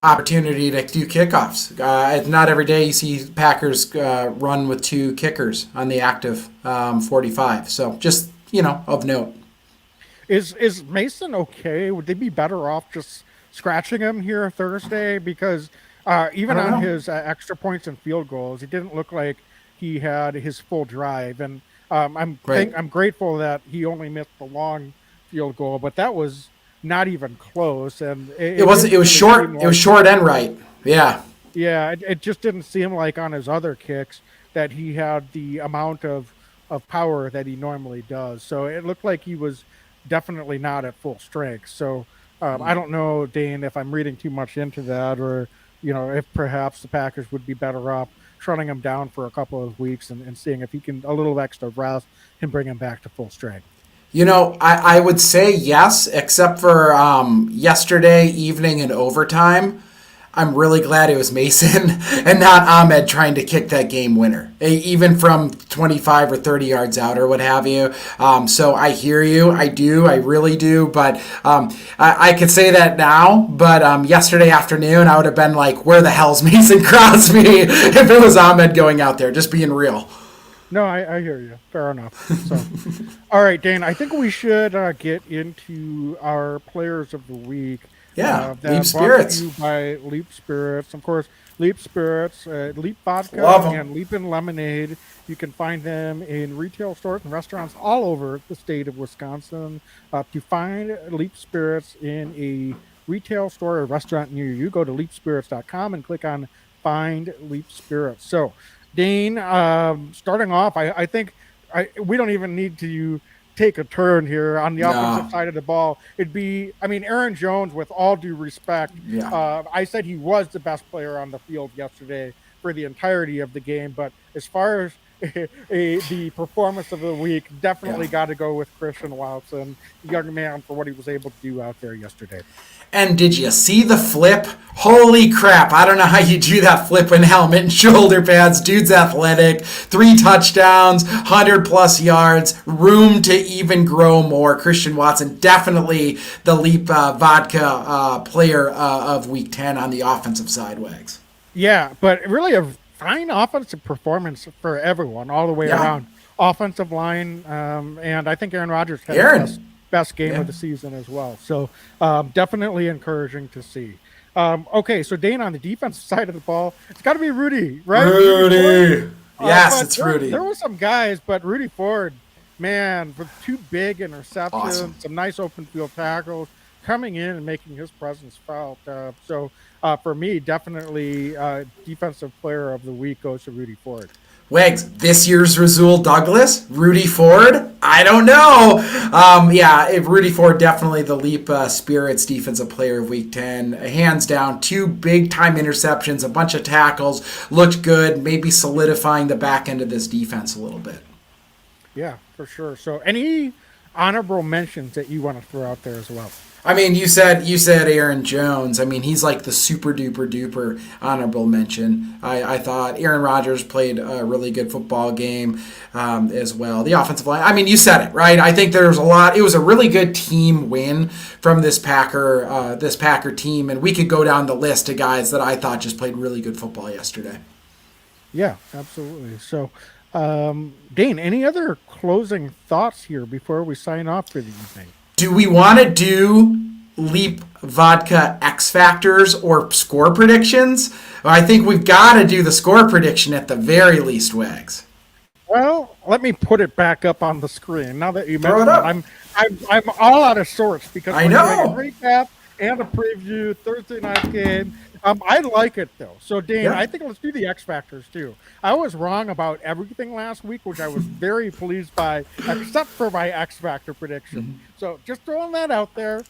opportunity to do kickoffs. It's not every day you see Packers run with two kickers on the active 45. So just, of note. Is Mason okay? Would they be better off just scratching him here Thursday? Because even on his extra points and field goals, it didn't look like he had his full drive. And I'm grateful that he only missed the long field goal, but that was not even close. And it was short. It was short and right. Yeah. Yeah, it just didn't seem like on his other kicks that he had the amount of power that he normally does. So it looked like he was definitely not at full strength. So I don't know, Dane, if I'm reading too much into that, or if perhaps the Packers would be better off shutting him down for a couple of weeks and seeing if he can a little extra rest and bring him back to full strength. I would say yes, except for yesterday evening in overtime. I'm really glad it was Mason and not Ahmed trying to kick that game winner, even from 25 or 30 yards out or what have you. So I hear you. I do. I really do. But I could say that now. But yesterday afternoon, I would have been like, where the hell's Mason Crosby if it was Ahmed going out there, just being real. No, I hear you. Fair enough. So, all right, Dane, I think we should get into our players of the week. Yeah, Leap Spirits. By Leap Spirits. Of course, Leap Spirits, Leap Vodka, and Leap in Lemonade. You can find them in retail stores and restaurants all over the state of Wisconsin. To find Leap Spirits in a retail store or restaurant near you, go to leapspirits.com and click on Find Leap Spirits. So, Dane, starting off, I think we don't even need to take a turn here on the No. offensive side of the ball. It'd be, I mean, Aaron Jones, with all due respect, Yeah. I said he was the best player on the field yesterday for the entirety of the game. But as far as the performance of the week, definitely Yeah. got to go with Christian Watson, the young man, for what he was able to do out there yesterday. And did you see the flip? Holy crap. I don't know how you do that flip in helmet and shoulder pads. Dude's athletic. 3 touchdowns, 100+ yards, room to even grow more. Christian Watson, definitely the Leap Vodka player of Week 10 on the offensive side, Wags. Yeah, but really a fine offensive performance for everyone all the way Yeah. around. Offensive line, and I think Aaron Rodgers had Aaron. the best game Yeah. of the season as well. So definitely encouraging to see. Okay, so Dane, on the defensive side of the ball, it's got to be Rudy, right? Rudy. Yes, But it's Rudy. There were some guys, but Rudy Ford, man, with 2 big interceptions, Awesome. some nice open field tackles, coming in and making his presence felt. So for me, definitely defensive player of the week goes to Rudy Ford. Wags, this year's Rasul Douglas, Rudy Ford, I don't know. If Rudy Ford, definitely the Leap Spirits defensive player of Week 10. Hands down, 2 big-time interceptions, a bunch of tackles, looked good, maybe solidifying the back end of this defense a little bit. Yeah, for sure. So any honorable mentions that you want to throw out there as well? I mean, you said Aaron Jones. I mean, he's like the super duper duper honorable mention. I thought Aaron Rodgers played a really good football game as well. The offensive line. I mean, you said it right. I think there's a lot. It was a really good team win from this Packer team, and we could go down the list of guys that I thought just played really good football yesterday. Yeah, absolutely. So, Dane, any other closing thoughts here before we sign off for the evening? Do we want to do Leap Vodka X Factors or score predictions? I think we've got to do the score prediction at the very least, Wags. Well, let me put it back up on the screen. Now that you Throw it mentioned it, up. I'm all out of sorts because I we're know. doing a recap and a preview Thursday night game. I like it though. So Dane, Yeah. I think let's do the X Factors too. I was wrong about everything last week, which I was very pleased by, except for my X Factor prediction. Mm-hmm. So just throwing that out there.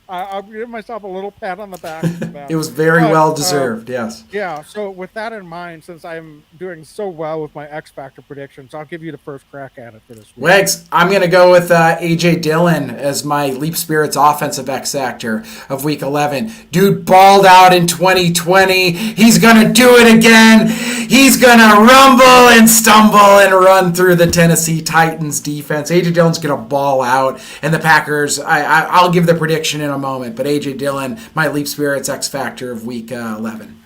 I'll give myself a little pat on the back for that. It was very But, well deserved, yes. Yeah, so with that in mind, since I'm doing so well with my X Factor predictions, I'll give you the first crack at it for this week. Wags, I'm going to go with A.J. Dillon as my Leap Spirits offensive X Factor of Week 11. Dude balled out in 2020. He's going to do it again. He's going to rumble and stumble and run through the Tennessee Titans defense. A.J. Dillon's going to ball out. And the Packers, I'll give the prediction in a moment, but A.J. Dillon, my Leap Spirits X Factor of Week 11.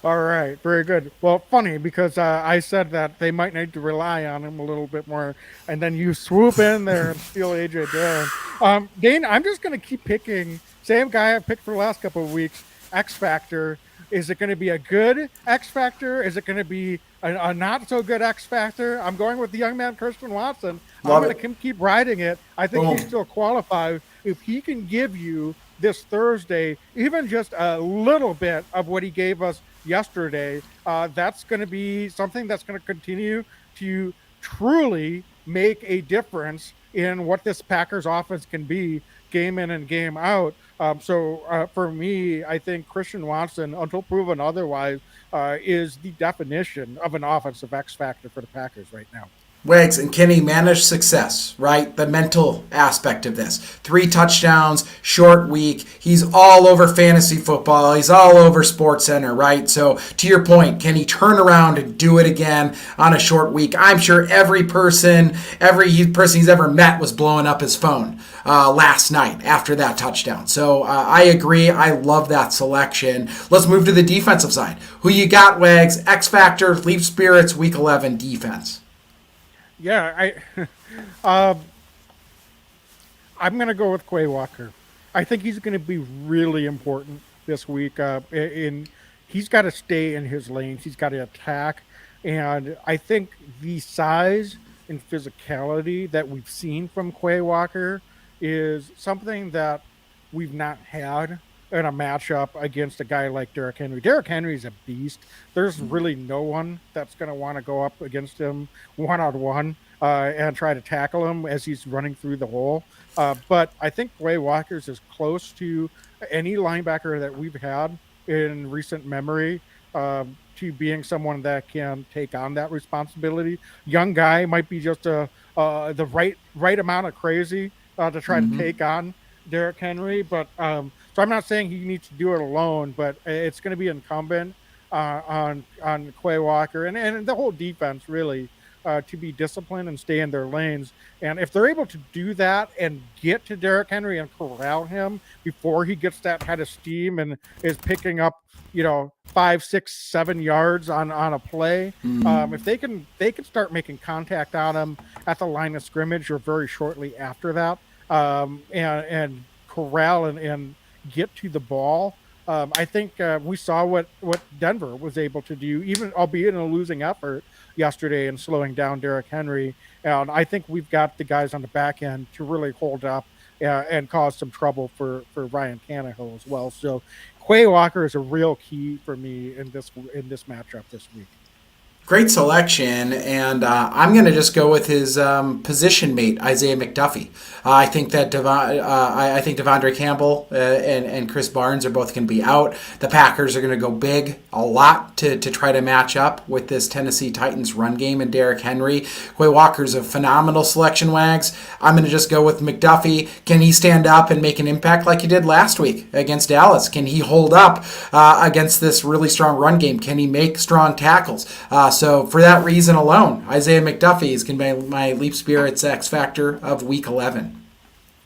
All right, very good. Well, funny because I said that they might need to rely on him a little bit more, and then you swoop in there and steal A.J. Dillon. Dane, I'm just going to keep picking, same guy I picked for the last couple of weeks, X Factor. Is it going to be a good X Factor? Is it going to be a not so good X Factor? I'm going with the young man, Christian Watson. Love I'm going to keep riding it. I think Boom. he still qualifies. If he can give you this Thursday, even just a little bit of what he gave us yesterday, that's going to be something that's going to continue to truly make a difference in what this Packers offense can be game in and game out. So for me, I think Christian Watson, until proven otherwise, is the definition of an offensive X factor for the Packers right now. Wags, and can he manage success, right? The mental aspect of this. 3 touchdowns, short week. He's all over fantasy football. He's all over SportsCenter, right? So to your point, can he turn around and do it again on a short week? I'm sure every person he's ever met was blowing up his phone last night after that touchdown. So I agree. I love that selection. Let's move to the defensive side. Who you got, Wags? X Factor, Leap Spirits, Week 11 defense. Yeah, I'm going to go with Quay Walker. I think he's going to be really important this week. He's got to stay in his lanes. He's got to attack. And I think the size and physicality that we've seen from Quay Walker is something that we've not had in a matchup against a guy like Derrick Henry. Derrick Henry's a beast. There's Mm-hmm. really no one that's going to want to go up against him one-on-one and try to tackle him as he's running through the hole. But I think Quay Walker's as close to any linebacker that we've had in recent memory to being someone that can take on that responsibility. Young guy might be just the right amount of crazy to try to Mm-hmm. take on Derrick Henry, but so I'm not saying he needs to do it alone, but it's going to be incumbent on Quay Walker and the whole defense really to be disciplined and stay in their lanes. And if they're able to do that and get to Derrick Henry and corral him before he gets that kind of steam and is picking up, 5, 6, 7 yards on a play, Mm-hmm. if they can start making contact on him at the line of scrimmage or very shortly after that, and corral and get to the ball. I think we saw what Denver was able to do, even albeit in a losing effort yesterday, in slowing down Derrick Henry. And I think we've got the guys on the back end to really hold up and cause some trouble for Ryan Tannehill as well. So Quay Walker is a real key for me in this matchup this week. Great selection, and I'm going to just go with his position mate, Isaiah McDuffie. I think that I think Devondre Campbell and Chris Barnes are both going to be out. The Packers are going to go big a lot to try to match up with this Tennessee Titans run game and Derrick Henry. Quay Walker's a phenomenal selection, Wags. I'm going to just go with McDuffie. Can he stand up and make an impact like he did last week against Dallas? Can he hold up against this really strong run game? Can he make strong tackles? So for that reason alone, Isaiah McDuffie is going to be my Leap Spirits X Factor of Week 11.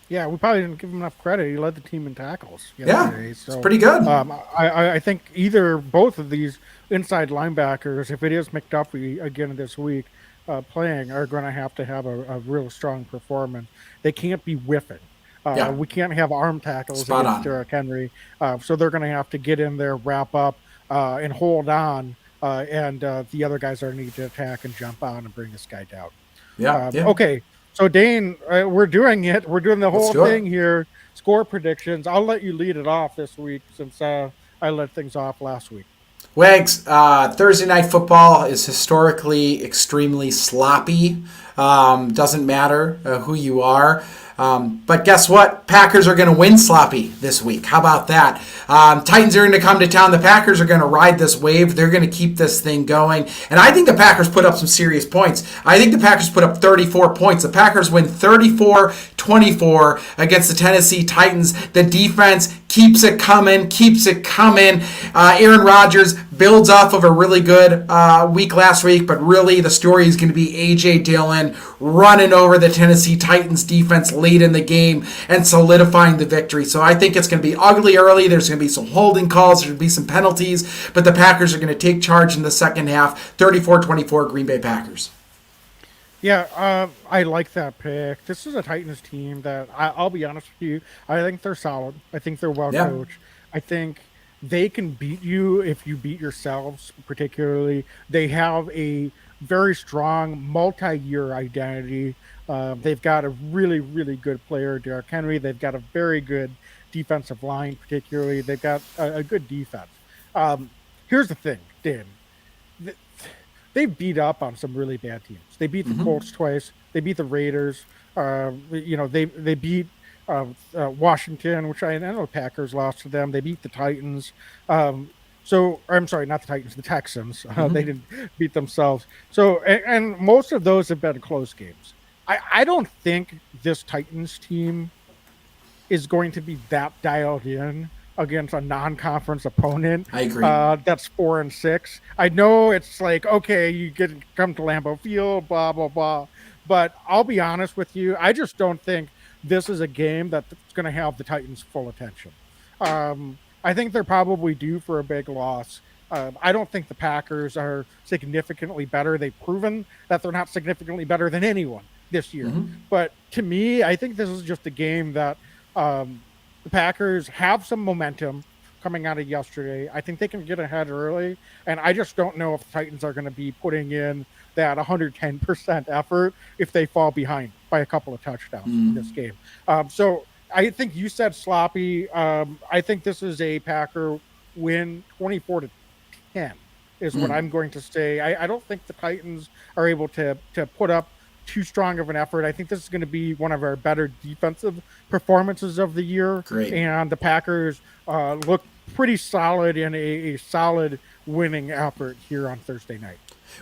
Yeah, we probably didn't give him enough credit. He led the team in tackles Yeah, so, it's pretty good. I think both of these inside linebackers, if it is McDuffie again this week playing, are going to have a real strong performance. They can't be whiffing. Yeah. We can't have arm tackles Spot against on. Derrick Henry. So they're going to have to get in there, wrap up, and hold on. And the other guys are need to attack and jump on and bring this guy down. Yeah. Okay, so Dane, we're doing it. We're doing the whole do it. thing here. Score predictions. I'll let you lead it off this week since I led things off last week. Wags, Thursday night football is historically extremely sloppy. Doesn't matter who you are. But guess what? Packers are going to win sloppy this week. How about that? Titans are going to come to town. The Packers are going to ride this wave. They're going to keep this thing going. And I think the Packers put up some serious points. I think the Packers put up 34 points. The Packers win 34-24 against the Tennessee Titans. The defense keeps it coming. Aaron Rodgers builds off of a really good week last week, but really the story is going to be A.J. Dillon running over the Tennessee Titans defense late in the game and solidifying the victory. So I think it's going to be ugly early. There's going to be some holding calls. There's going to be some penalties, but the Packers are going to take charge in the second half. 34-24 Green Bay Packers. Yeah, I like that pick. This is a Titans team that I'll be honest with you. I think they're solid. I think they're well coached. I think they can beat you if you beat yourselves, particularly. They have a very strong multi-year identity. They've got a really, really good player, Derrick Henry. They've got a very good defensive line, particularly. They've got a good defense. Here's the thing, Dan. They beat up on some really bad teams. They beat the Colts twice. They beat the Raiders. They beat Washington, which I know the Packers lost to them. They beat the Titans. I'm sorry, not the Titans, the Texans. They didn't beat themselves. So, and most of those have been close games. I don't think this Titans team is going to be that dialed in against a non-conference opponent. I agree. That's 4-6. I know it's like, okay, you come to Lambeau Field, blah, blah, blah. But I'll be honest with you. I just don't think this is a game that's going to have the Titans' full attention. I think they're probably due for a big loss. I don't think the Packers are significantly better. They've proven that they're not significantly better than anyone this year. But to me, I think this is just a game that the Packers have some momentum coming out of yesterday. I think they can get ahead early, and I just don't know if the Titans are going to be putting in that 110% effort if they fall behind by a couple of touchdowns in this game. So I think you said sloppy. I think this is a Packer win, 24-10 is what I'm going to say. I don't think the Titans are able to put up too strong of an effort. I think this is going to be one of our better defensive performances of the year. Great. And the Packers look pretty solid in a solid winning effort here on Thursday night.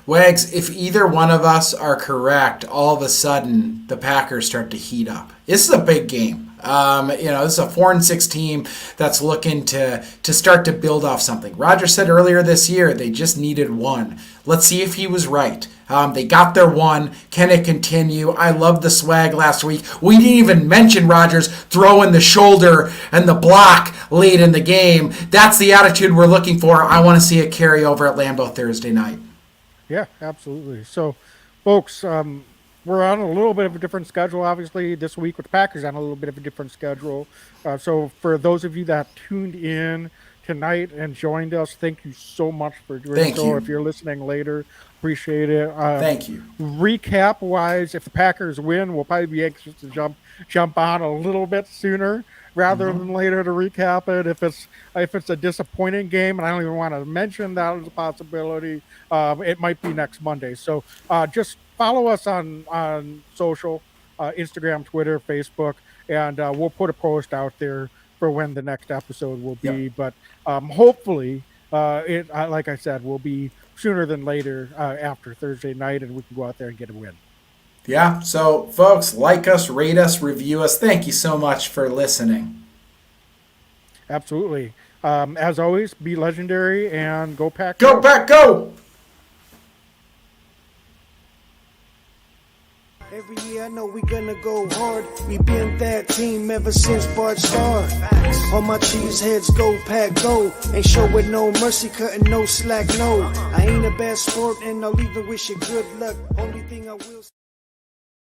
Wags, if either one of us are correct, all of a sudden the Packers start to heat up. This is a big game. This is a 4-6 team that's looking to start to build off something. Roger said earlier this year they just needed one. Let's see if he was right. They got their one. Can it continue? I loved the swag last week. We didn't even mention Rodgers throwing the shoulder and the block late in the game. That's the attitude we're looking for. I want to see it carry over at Lambeau Thursday night. Yeah, absolutely. So, folks, we're on a little bit of a different schedule, obviously, this week with the Packers on a little bit of a different schedule. So for those of you that tuned in tonight and joined us, thank you so much for doing Thank so. you. If you're listening later, appreciate it. Thank you. Recap-wise, if the Packers win, we'll probably be anxious to jump on a little bit sooner rather than later to recap it. If it's a disappointing game, and I don't even want to mention that as a possibility, it might be next Monday. So just follow us on social, Instagram, Twitter, Facebook, and we'll put a post out there for when the next episode will be. Yep. But hopefully, like I said, will be sooner than later after Thursday night, and we can go out there and get a win. Yeah, so folks, like us, rate us, review us. Thank you so much for listening. Absolutely. As always, be legendary and go Pack. Go Pack, go! Every year I know we gonna go hard. We been that team ever since Bart started. All my cheese heads go Pack go. Ain't showing no mercy, cutting no slack, no. I ain't a bad sport and I'll even wish you good luck. Only thing I will